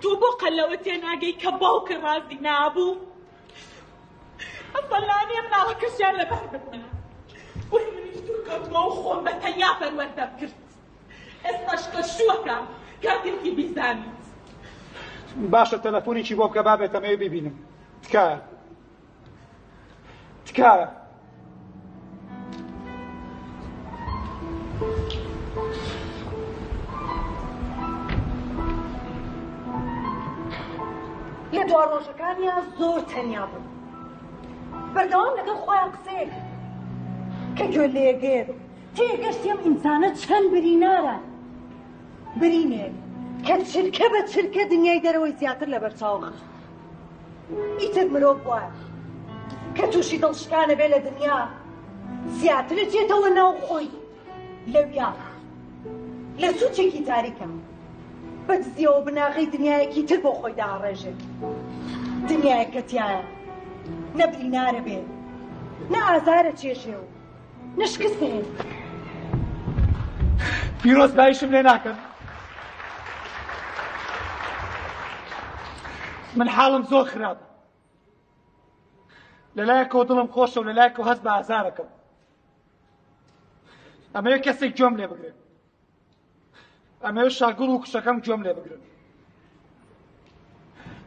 تۆ بۆ قەلەوە تێناگەی کە باوکە ڕازی نابوو؟ ئەسەڵانی ئەم ناڵە کەشیان لەبەر ببنە. وەی منیش دوور کەوتمە و خۆم بە تەنیا پەروەردەم کرد. ئێستاش کەشووەکە کاتێکی بیزانیت. باشە تەلەفۆنێکی بۆ بکە بابێت ئەمەوێ ببینم. تکایە. تکایە. لە دوا ڕۆژەکانیان زۆر تەنیا بوو. بەردەوام لەگەڵ خۆیان قسەیە کە گوێ لێگێر تێگەشتی ئەم ئینسانە چەند برینارە. برینێک کە چرکە بە چرکە دنیای دەرەوەی زیاتر لە بەرچاو خست. ئیتر مرۆڤ وایە کە تووشی دڵشکانە بێ لە دنیا زیاتر چێتەوە ناو خۆی لەویا لە سوچێکی تاریکە بە دزیەوە بناغی دنیایەکی تر بۆ خۆی داڕێژێت. دنیایەکە تایە نە برینارە بێ نە ئازارە چێژێ و نە شکستە هێن. پیرۆز دایشم لێ ناکەن. من حاڵم زۆر خراپە. لەلایەکەوە دڵم خۆشە و لەلایەکەوە هەست بە ئازارەکەم. ئەمەوێ کەسێک گوێم لێ بگرێت. ئەمەوێ شاگوڵ و کوشەکەم گوێم لێ بگرن.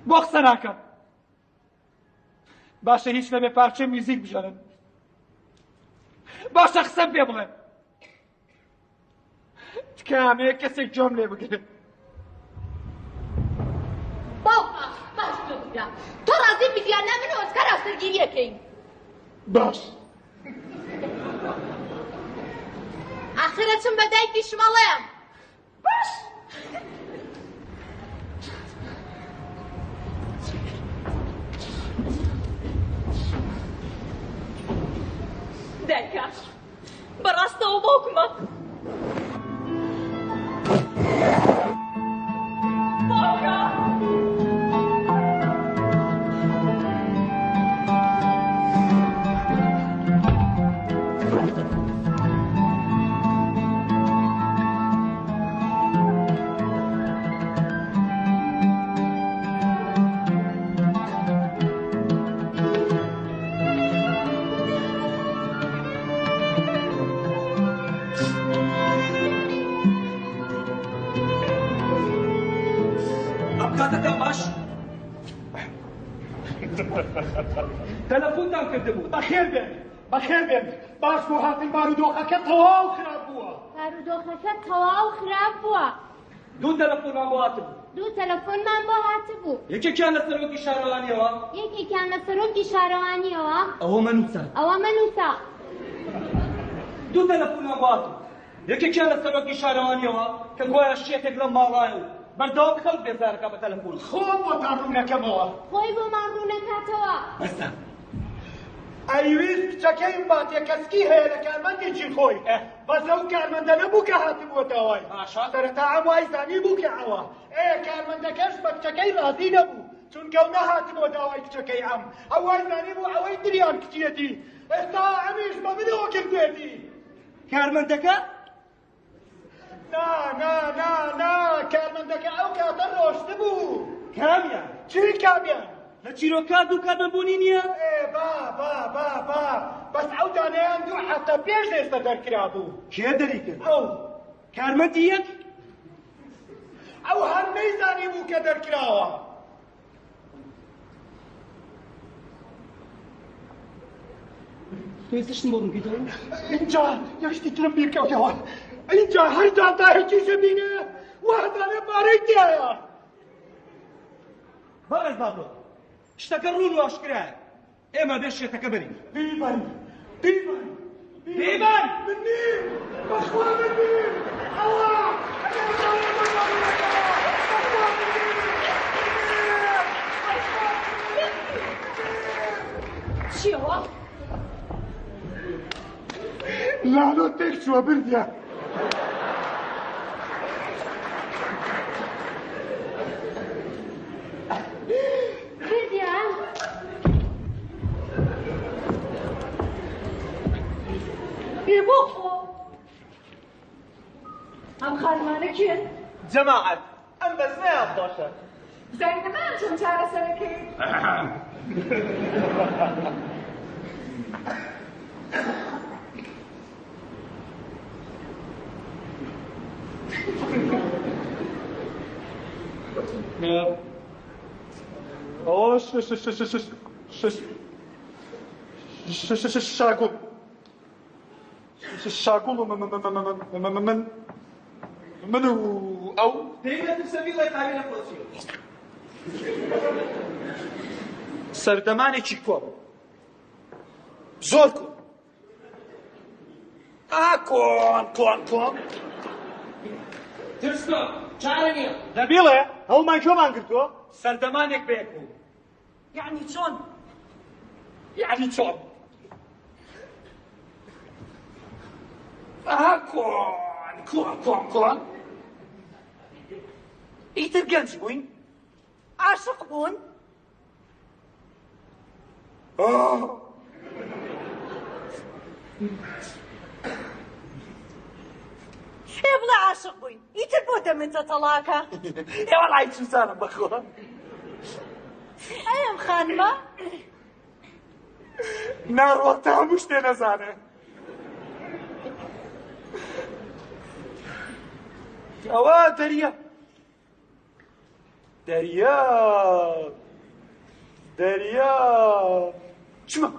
بۆ قسە ناکەم. باشە هیچ نەبێ پارچە میوزیک بژەرن. باشە قسەم پێ بڵێن. تکایە ئەمەوێ کەسێک گوێم لێ بگرن. باوکە باش گوێ بگرە. تۆ ڕازی میلیانە من ئۆسکار ئاستەرگیریەکەین. باش. ئاخرە چم بە دایکی شمەڵێم. باش. دایکە بەڕاستەوە باوکمە. باوکە. کاتەکەم باش تەلەفۆنتان کردبوو. بەخێر بێن بەخێر بێن. باش بۆ هاتن بارودۆخەکە تەواو خراپ بووە. بارودۆخەکە تەواو خراپ بووە. دوو تەلەفۆنمان بۆ هاتبوو. دوو تەلەفۆنمان بۆ هاتبوو. یەکێکیان لە سەرۆکی شارەوانیەوە. یەکێکیان لە سەرۆکی شارەوانیەوە. ئەوە مەنووسە. ئەوە مەنووسە. دوو تەلەفۆنمان بۆ هاتبوو. یەکێکیان لە سەرۆکی شارەوانیەوە کە گوایە شێتێک لەم ماڵایە و بەردەوام خەڵک بێزارەکە بە تەلەفۆن. خۆم بۆتان ڕوونەکەمەوە. خۆی بۆمان ڕوونەکاتەوە. بەسە. ئەیویست کچەکەیم باتێ کەسکی هەیە لە کارمەندێکی خۆی. بەس ئەو کارمەندە نەبوو کە هاتبووە داوای. سەرەتا ئەم وای زانی بوو کە ئەوە. کارمەندەکەش بە کچەکەی ڕازی نەبوو. چونکە ئەو نەهاتبووە داوای کچەکەی ئەم. ئەو وای زانی بوو ئەوەی دریان کچیەتی. ئێستا ئەمیش بە منەوە کردوێتی. کارمەندەکە؟ نا کارمەندەکە ئەو کاتە ڕۆشت بوو. کامیان؟ چی کامیان؟ لە چیرۆکە دوو کارمەندبوونی نییە؟ با بەس ئەو دانەیان دوو هەفتە پێش ئێستا دەرکرا بوو. کێ دەری کرد؟ ئەو کارمەندی یەک؟ ئەو هەر نەیزانی بوو کە دەرکراوە. توێزشتم بۆ بکەیتەوە اینجا یەشتی ترم بیرکەوتەوە اینجا هەر دادایەکی زەمینە وەهدانە بارەی تایە بەڕێز بابڵۆ شتەکە ڕوون و ئاشکرایە ئێمە بێ شێتەکە بەرین بیبەن من نیم بەخوا من نیم ئەوە چیەوە؟ لعنەتێک چووە بردیە بردیان؟ بێ بۆ خۆ ئەم خانمانە کێن؟ جەماعەت ئەم بەزنەیان باشە زەینەمان چەند چارەسەرەکەی ئەوە شاگوڵ من و ئەو دەیبێت سەبیڵی قاوێنە خۆچی سەردەمانێکی کۆ بوو زۆر کۆن ترسکۆ چارە نییە دەبیڵێ هەوڵمان کۆمان کردووە سەردەمانێک بەیەک بوو یعنی چۆن؟ یعنی چۆن کۆن ئیتر گەنج بووین عاشق بوون؟ پێ بڵێ عاشق بووین ئیتر بۆ دەمێتە تەڵاکە ئێوە لای چوسانم بەخۆ ئەم خانمە ناڕۆتە هەموو شتێ نەزانێ ئەوە دەریا چمە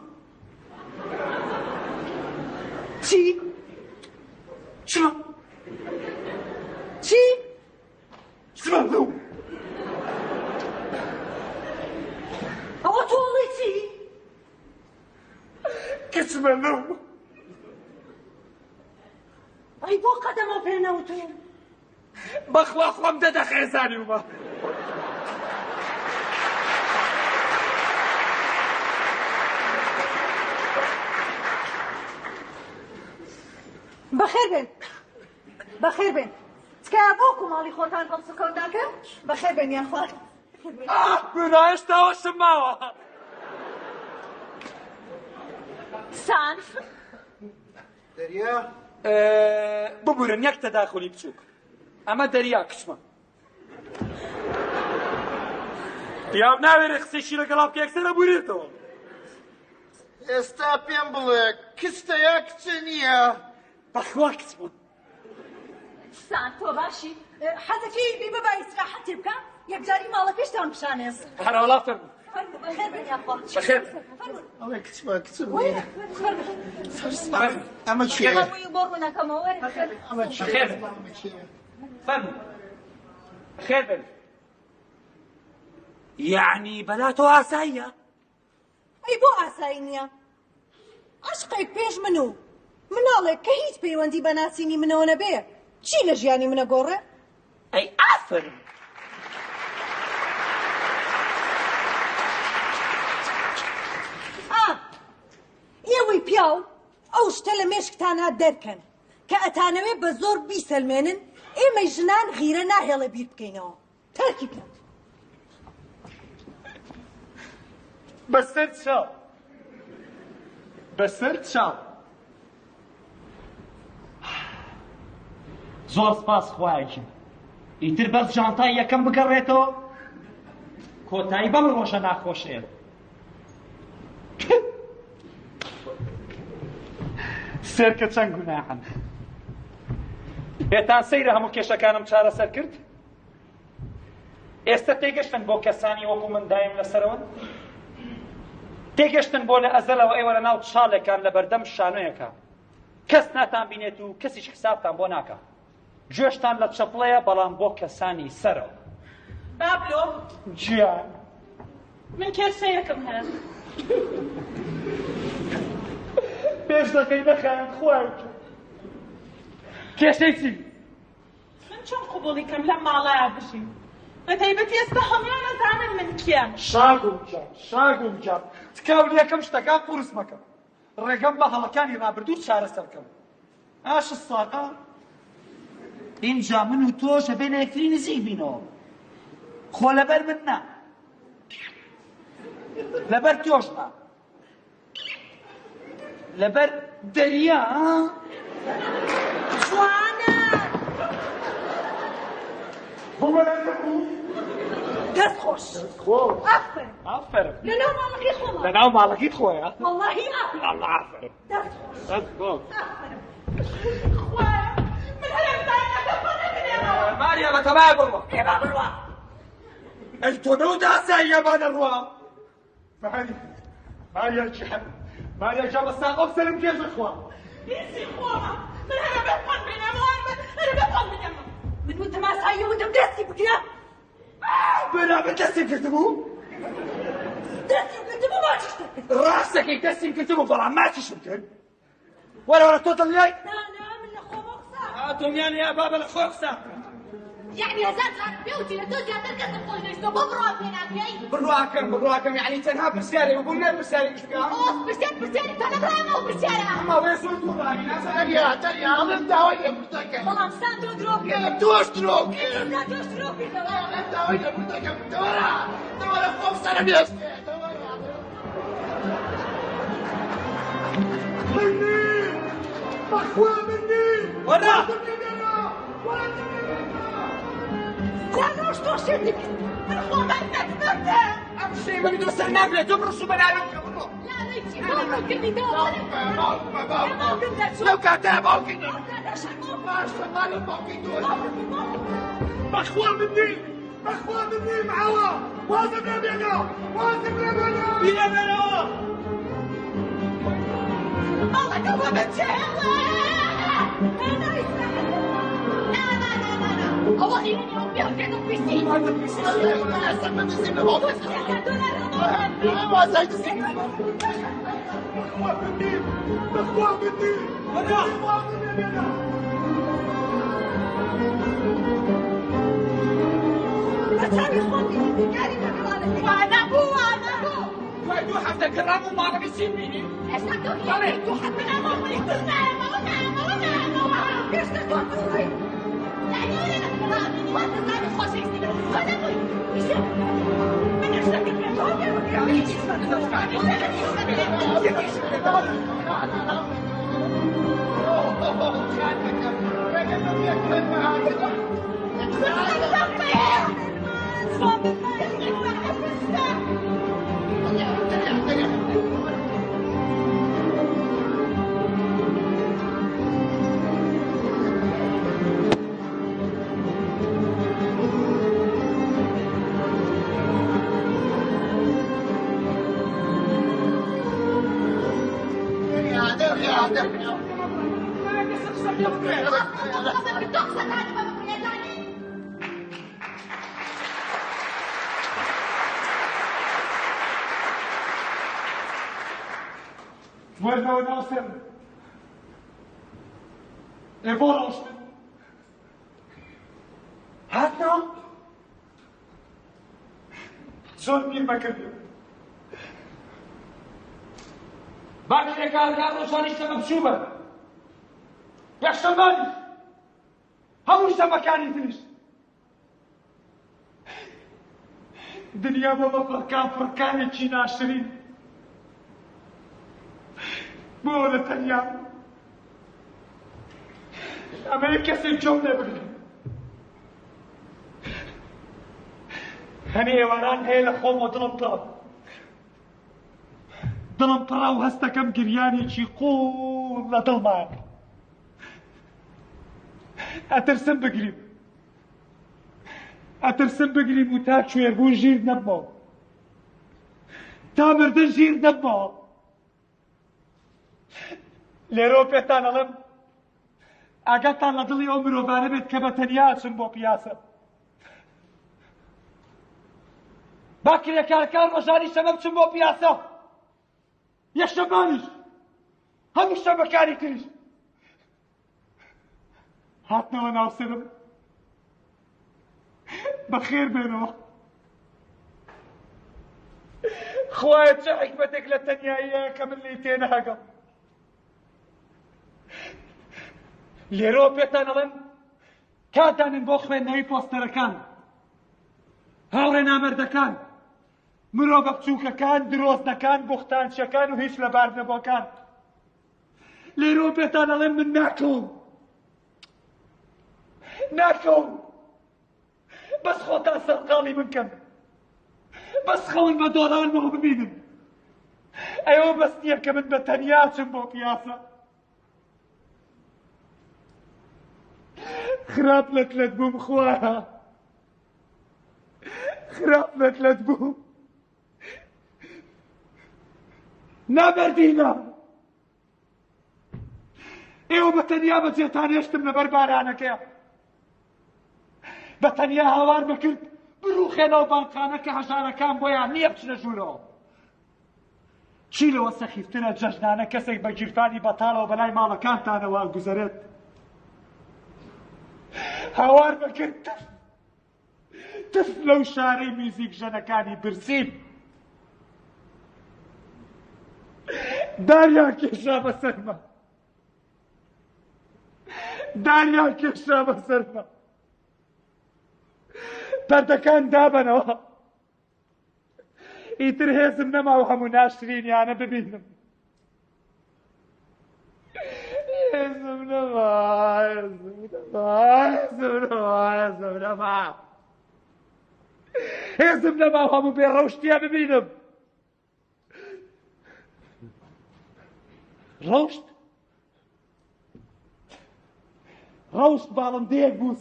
چی؟ چمە چی؟ چمە بوو ئەوە تۆڵی چی؟ کەچمە لەو ئەی بۆ قەدەمە پێ نەوتوون بەخوا خۆم دەدەخێزانی ومە بەخێر بێن تکایە بۆکو ماڵی خۆتان هەڵ سکەوت ناکەن بەخێر بێن یان خوارد بنایشتەوە شماوە سانف دەریا ببورن یەک تەداخلی بچووک ئەمە دەریا کچمە پیاو ناوێرە قسەیشی لەگەڵا بکە یەکسەرە بورێتەوە ئێستا پێم بڵێ کچتە یا کچە نییە بەخوا کچمە سان تۆ باشی حەزەکی بیبە با ئیستراحەتی بکە یەکجاری ماڵەکەشتان بشانێز هەرەوەڵا فەرموو بەخێر بێن یان خوارد بەخێر ئەوێ کچمە نییە ئەمە چیە؟ هەمووی بۆ ڕوونەکەمەوە بەخێر فەرموو بەخێر بن یعنی بەلا تۆ ئاساییە ئەی بۆ ئاسایی نییە عاشقێک پێش من و مناڵێک کە هیچ پەیوەندی بە ناسینی منەوە نەبێ چی لە ژیانی منە گۆڕێ؟ ئەی ئافرن ئێوەی پیاو ئەو شتە لە مێشکتانە دەرکەن کە ئەتانەوێت بە زۆر بیسەلمێنن ئێمەی ژنان غیرە ناهێڵە بیر بکەینەوە تەرکی بکەن بەسەر چاو زۆر سپاس خوایەکی ئیتر بەس جانتای یەکەم بگەڕێتەوە کۆتایی بەم ڕۆژە ناخۆشێت سێرکە چەند گوناحن بێتان سەیرە هەموو کێشەکانم چارەسەر کرد ئێستا تێگەشتن بۆ کەسانی وەکو من دایم لەسەرەوەن تێگەشتن بۆ لە ئەزەلەوە ئێوە لە ناو چاڵێکان لە بەردەم شانۆیەکە کەس ناتان بینێت و کەسیش حسابتان بۆ ناکە گوێشتان لە چەپڵەیە بەڵام بۆ کەسانی سەرەوە بابلۆ گیان من کێشەیەکم هەیە پێش دەکەی نەخایەن خوارد کێشەی چی؟ من چۆن قبوڵی کەم لەم ماڵایە بژیم بە تایبەتی ئێستا هەمووان نەزانن من کیم شاگوم جان تکاو یەکەم شتەکان قورس مەکەم ڕێگەم بە هەڵەکانی ڕابردوو چارەسەرکەم ئاش ساقا اینجا من و تۆ شەبێ لە یەکتری نزیک بینەوە خۆ لەبەر من نا لەبەر تۆش نا لەبەر دەریا جوانە دەست خۆش ئافرین لەناو ماڵەکەی خۆمە لەناو ماڵەکەیت خۆیە وەڵڵاهی ئافرین الله ئافرین دەست خۆش خوایە من هەرێم زانەکە خۆ نەبینێنەوە ماریا بە تەمای بڕوە هێما بڕوە ئەی تۆ نەودا ساییە بانە ڕوا ماریا جان ماریا جان بە ساقۆ سەرم کێشە خوا بیرسی خۆمە من هەرە بێ خۆن بینەمەوە هەرە بێ خۆن بینەمە من وتم ئاسایی وتم دەستی بگرە بەرامبەر دەستیم کردبوو دەستی کردبوو ماچیش دەکرد ڕاستەکەی دەستیم کردبوو بەڵام ماچیشم کرد وەرە تۆ دڵنیای نانا من لە خۆمە قسە دڵنیانەیە بابە لە خۆ قسە يعني هزار صار بيوتي لتوزي هتركز الخوش ليش ببرع بينا جاي بڕواکەم یعنی تەنها پرسیارێ و بوو نە پرسیاری مشکا اوه برسالي تانا برامة وبرسالة ئەمە وێسۆ تووڕانی تەریا ئەڵم داوای لەبوردەکەم بەڵام سان تۆ درۆکە تۆش درۆکێ سان تۆش درۆکە داوای لەبوردەکەم دەوەرە خۆم سەرم هێستێ بەخوا منی وەرە زانۆش تۆ شێتی من خۆمان نەکردە ئەم شەی بەبی دۆ سەر نابرێت تۆ بڕۆ سوبەراوی بکە بڕۆ لا ليش باوكو كني دور لەو کاتە باوکی باشتەمانە باوکی دۆ بەخوا منی معاوە وازم لێبێنەوە بێنەوە ماڵەکە بۆ بچێ الله يهني ربي وكانوا بيسين وانا بو وادو حتى كرامو ما غادي يسيبني وين ناصر ايفورا هاتنا زۆر بیرمە کردی باقی کارگار ڕۆژانی شتە بەبچوو بە یەکشەمبانی هەموو شەمەکانی تریش دنیا بۆ بە فڕکانێکی ناشرین بۆ لە تەنیا ئەمەیە کەسێک جۆم لێبگرێ هەنی ئێواران هەیە لە خۆمەوە دڵم پڕا و هەستەکەم گریانێکی قوڵ لە دڵمان ئەترسم بگریم و تا کوێربوون ژیر نەبمەوە تا مردن ژیر دەبمەوە لێرۆ پێتان ئەڵێم ئاگاتان لە دڵی ئەو مرۆڤانە بێت کە بەتەنیا ئەچن بۆ پیاسە با کرێکارەکان ڕۆژانی شەمە بچن بۆ پیاسە یەکشەمانیش هەموو شەمەکانی تریش هاتنەوە ناوسرم بەخێر بێنەوە خوایە چه حکمەتێک لە تەنیاییەیە کە من لی تێناگەم لێرەوە پێتان ئەڵێم کاتدانن بۆ خوێندنەوەی پۆستەرەکان هاوڕێ نامەردەکان مرۆڤە بچووکەکان درۆزنەکان بوختانچیەکان و هیچ لەبار نەبووەکان لێرەوە پێتان ئەڵێم من ناکەوم بەس خۆتان سەرقاڵی من کەن بەس خەون بە دۆڵانمەوە ببینن ئەوە بەس نییە کە من بە تەنیا چم بۆ پیاسە خراپ لەت بووم خوایە خراپ لەت بووم نابەردینە ئێوە بە تەنیا بەجێتان هێشتم لەبەر بارانەکەیە بە تەنیا هاوار بکرد بروخێنەوە بانقانە کە هەژارەکان بۆیان نییە بچنە ژوورەوە چی لەوە سەخیفترە جەژنانە کەسێک بە گیرفانی بەتاڵەوە بەلای ماڵەکانتانەوە گوزەرێت هاوار بکرد تف لەو شارەی میزیک ژەنەکانی برسیم داریان کێشا بەسەرمە داریان کێشا بەسەرمە پەردەکان دابنەوە ئیتر هێزم نەماوە هەموو ناشرینیانە ببینم هێزم نەما هێزم نەماوە هەموو بێڕەوشتیە ببینم ڕەوشت باڵندەیەک بوو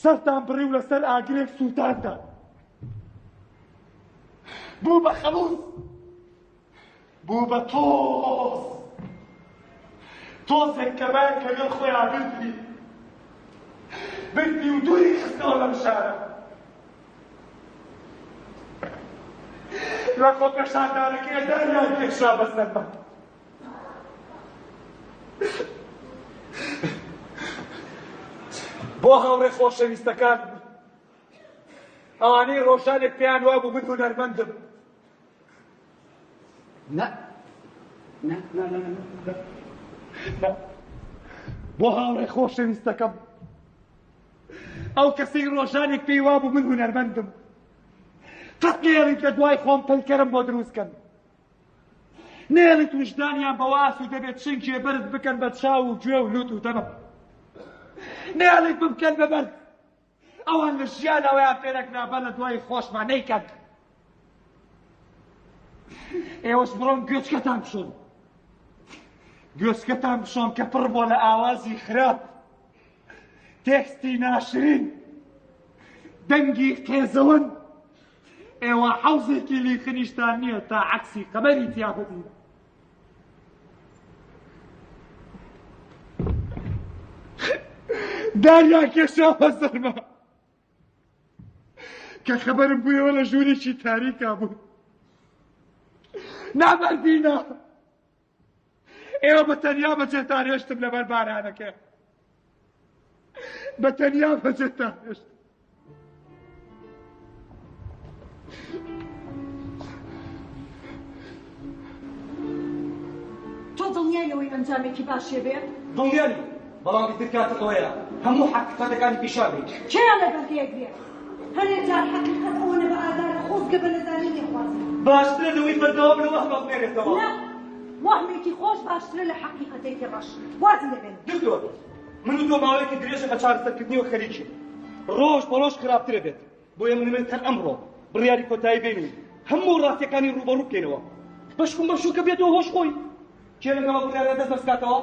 سەرتان بڕی و لەسەر ئاگرێک سووتاندا بوو بە خەموس بوو بە تۆزێک کە باید کەگەڵ خۆیان بردی و دووری خستەوە لەم شارە لە خۆ پێشاندارەکەیە داریان کێشا بەسەرمە بۆ هاوڕێ خۆشەویستەکان ئەوانەی ڕۆژانێک پێیان وا بوو من هونەرمەندم بۆ هاوڕێ خۆشەویستەکەم ئەو کەسەی ڕۆژانێک پێی وا بوو من هونەرمەندم قەت نێڵیت لە دوای خۆم پەلکەرم بۆ دروستکەن نێڵیت وجدانیان بەوە ئاسوودە بێت چنکێ بەرز بکەن بە چاو و گوێ و لوت و دەمە نێڵیت بمکەن بەبەرد ئەوان لە ژیانەوەیان پێنەکنا بە لە دوای خۆشمان نەیکەن ئێوەش بڕۆن گوێچکەتان بشۆن کە پڕ بۆ لە ئاوازی خراپ تێکستی ناشرین دەنگی قێزەون ئێوە حەوزێکی لیخنیشتان نییە تا عەکسی قەمەری تیا ببین داریا کێشا بەسەرمە کە خەبەرم بوویەوە لە ژوورێکی تاریکا بوو نابەردینە ئێوە بەتەنیا بەجێتان هێشتم لەبەر بارانەکە بەتەنیا بەجێتان هێشتم تۆ دڵنیایەوەی ئەنجامێکی باشێ بێت دڵنیانی بەڵام ئیتر کاتت ئەوەیە هەموو حەقیقەتەکانی پیشان بێت کێیان لەگەڵ دێک بێت هەرێک جار حەقیقەت ئەوەنە بە ئاگار خۆزگە بە نەزانینی خوازن باشترە لەوەی بەردەوام لە وەهمە بمێنێتەوە وەهمێکی خۆش باشترە لە حەقیقەتێکی ڕەش وازم دەبێت دکتۆر من و تۆ ماوەیەکی درێژە بە چارەسەرکردنیەوە خەریکی ڕۆژ بە ڕۆژ خراپترە بێت بۆیە من هەر ئەمڕۆ بڕیاری کۆتایی بێنین هەموو ڕاستیەکانی ڕوبەڕوو بکەینەوە بەشکوم بەشوو کە بێتەوە هۆش خۆی کێ لەگەڵە بڕیارە دەست دەستکاتەوە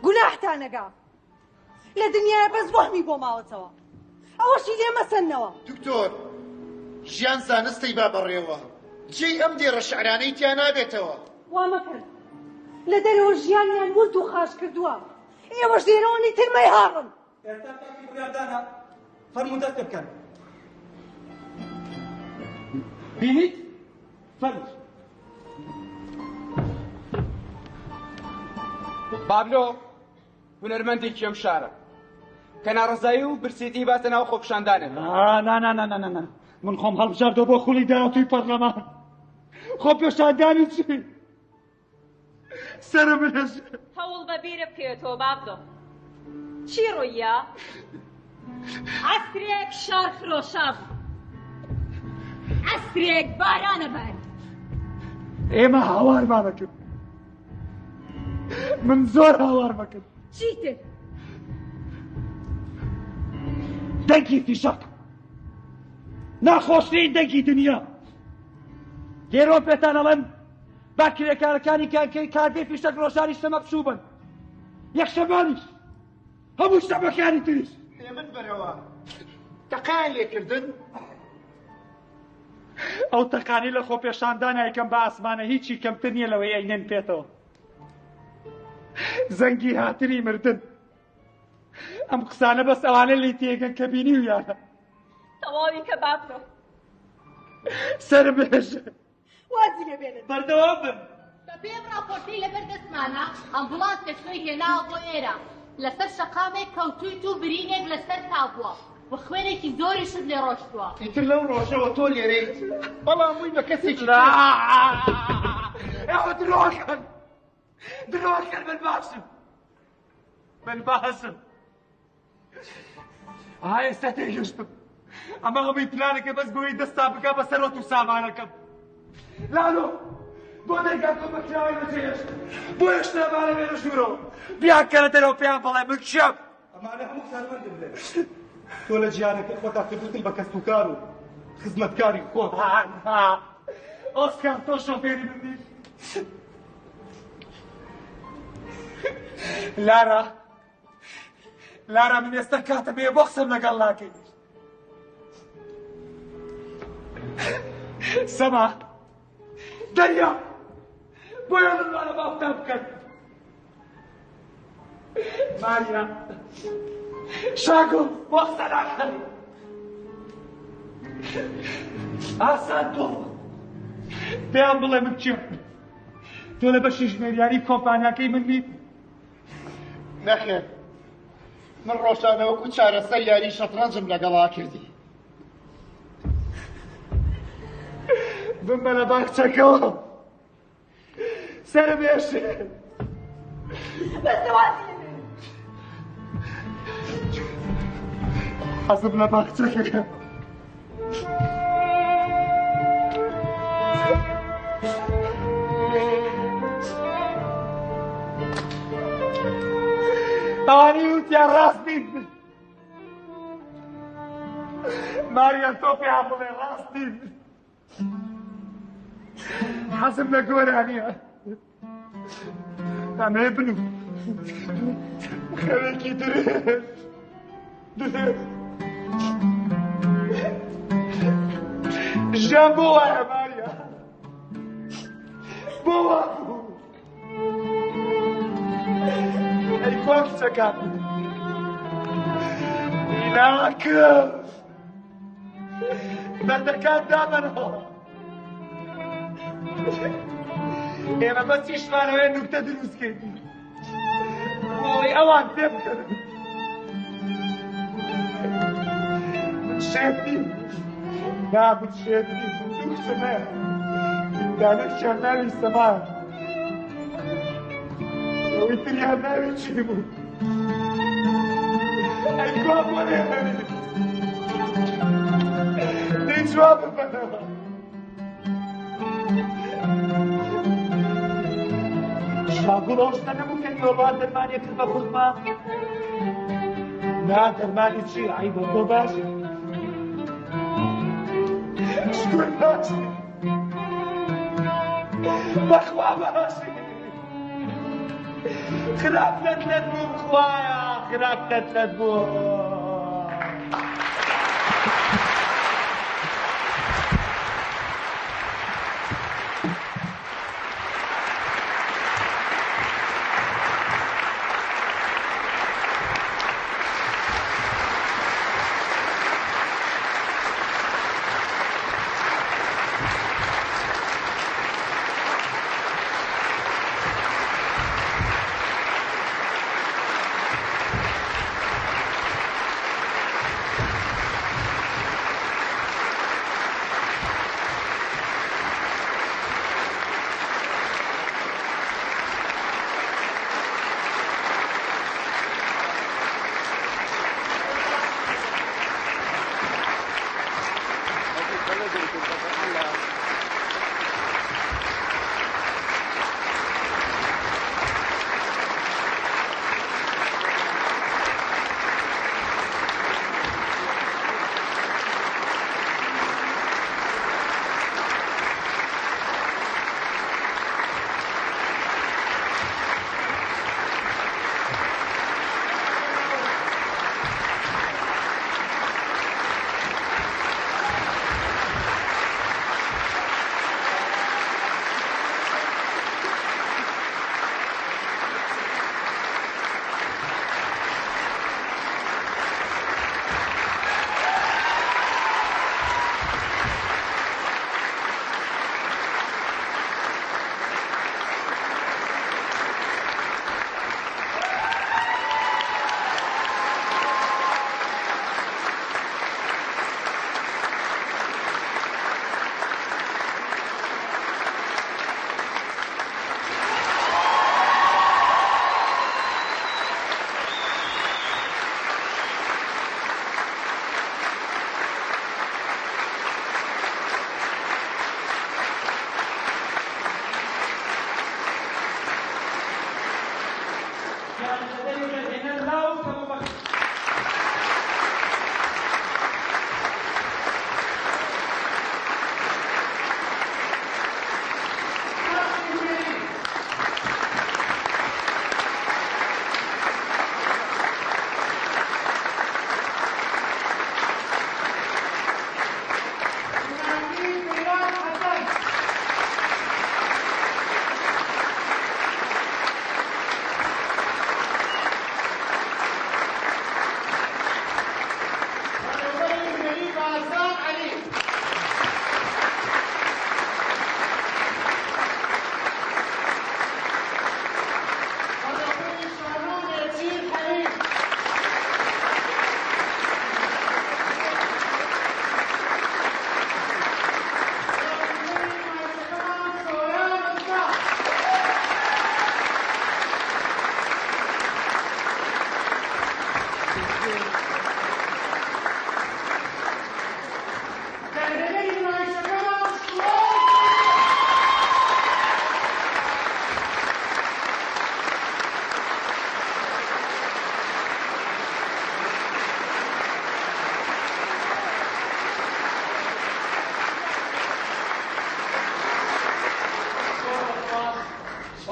گوناحتان نەگا لە دنیای بەس وەهمی بۆ ماوەتەوە ئەوەشی لێ مەسەنەوە دکتۆر ژیان زانستی با بەڕێوە جێی ئەم دێڕە شەعرانەی تیا نابێتەوە وا مەکرد لە دەرەوە ژیانیان ورد و خاش کردووە ئێوەش دێرەوەنی ترمەی هاڕن ئێستا کاکی بڕیاردانە فەرموو دەست بکەن بینیت فەرموو بابلۆ هونەرمەندێکی ئەم شارە کە ناڕزایی و برسێتی باتە ناو خۆپشاندانێت نا من خۆم هەڵبژاردەوە بۆ خوڵی داهاتووی پەرلەمان خۆپێشاندانی چی سرم بنێژێ هەوڵ بە بیرە بکەوێتەوە بابلۆ چی ڕوویە عەسرێک شار فرۆشاب عەسرێک بارانە بەر ئێمە هاوارمانە کرد من زۆر هاوارمە کرد چیتر دەنگی فیشەک ناخۆشترین دەنگی دنیا دێرۆ پێتان ئەڵێن با کرێکارەکانی کانکەی کاردێ فیشەک ڕۆژانی شەمە بچوو بن یەکشەمانیش هەموو شەمەکانی تریش من بەرەوە تەقایان لێکردن ئەو تەقانی لە خۆپێشاندان یەکەم بە ئاسمانە هیچی کەمتر نییە لەوەی ئەینێن پێێتەوە زەنگی هاتری مردن ئەم قسانە بەس ئەوانە لی تێگەن کە بینی و یانە تەواوی کە بابلۆ سرم بێژە وازی لێبێنن بەردەوام بن بەبێم راپۆرتەی لەبەر دەستمانە ئەمبوڵانس کەشتۆی هێناوە بۆ ئێرە لەسەر شەقامێک کەوتویت و برینێک لەسەر تابووە و خوێنێکی زۆری شت لێ ڕۆشتووە ئیتر لەو ڕۆژەوە تۆ لێرەیت بەڵام مووی بە کەسێکی ئەوە درۆکەن درۆکەن من باشم ئێستا تێگەشتم ئەمە هەمووی پلانەکە بەس بۆی دەستا بکە بە سەرۆت و سامانەکەم لالۆ بۆ دەرگا تۆ بەکراوی بەجێهێشت بۆ هێشتا بانە وێنە ژوورەوە بیاکەنە دەرەوە پێیان بەڵێ من کشەم ئەمانە هەموو کارمەندم لێ تۆ لە جیانەکە خۆتا کردوتن بە کەسب و کار و خزمەتکاری خۆت ئۆسکار تۆ شۆفێری بندی لارا من ئێستا کاتە بێ بۆ قسەم لەگەڵ ناکەی سەما دەریا بۆیە منوانە باوتان بکەن ماریا شاگۆ بۆ قسە ناکەن ئاسان تۆ پێیان بڵێ من چیم تۆ لە بەشی ژمێریانی کۆمپانیاکەی من بیت نەخێر من ڕۆژانەوەکو چارەسەر یاری شەترەنجم لەگەڵا کردی بمبە لە باخچەکەەوە سەرم هێشێ حەزم لە باخچەکەکە ئەوانی وتیان ڕاست نین ماریان تۆ پێیان بڵێ ڕاست نین حەزم لە گۆرانیە ئەمێ بنوو خەوێکی درێژ ژیان بۆ وایە ماریا بۆ وا بوو ئەی کوا کچەکان ئیناکەم بەردەکان دامەنەوە ئێمە بەچیشمانەوەی نوکتە دروستکردی بۆی ئەوان پێ بکەن من شێتی نا من شێتی دوو کچەمە دانەشیان ناوی سەما ئەوەی تریان ناوی چی بوو ئەی کوا بۆ لێهەوی دەی جواب ببەنەوە شاگوڵ ئەوشتە نەبووکەنیەوە با دەرمانێ کرد بە خودما نا دەرمانی چی ئای بۆ تۆ باشە شکوێ باشی بەخوا باشی خراپ لەت بوو خوایە خراپ لەت بوو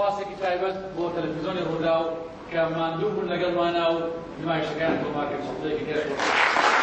سپاسێکی تایبەت بۆ تەلەڤیزیۆنی ڕووداو کە ماندوو بوون لەگەڵمانە و نمایشەکان بۆ ماکە سەڵدەیەکی تێش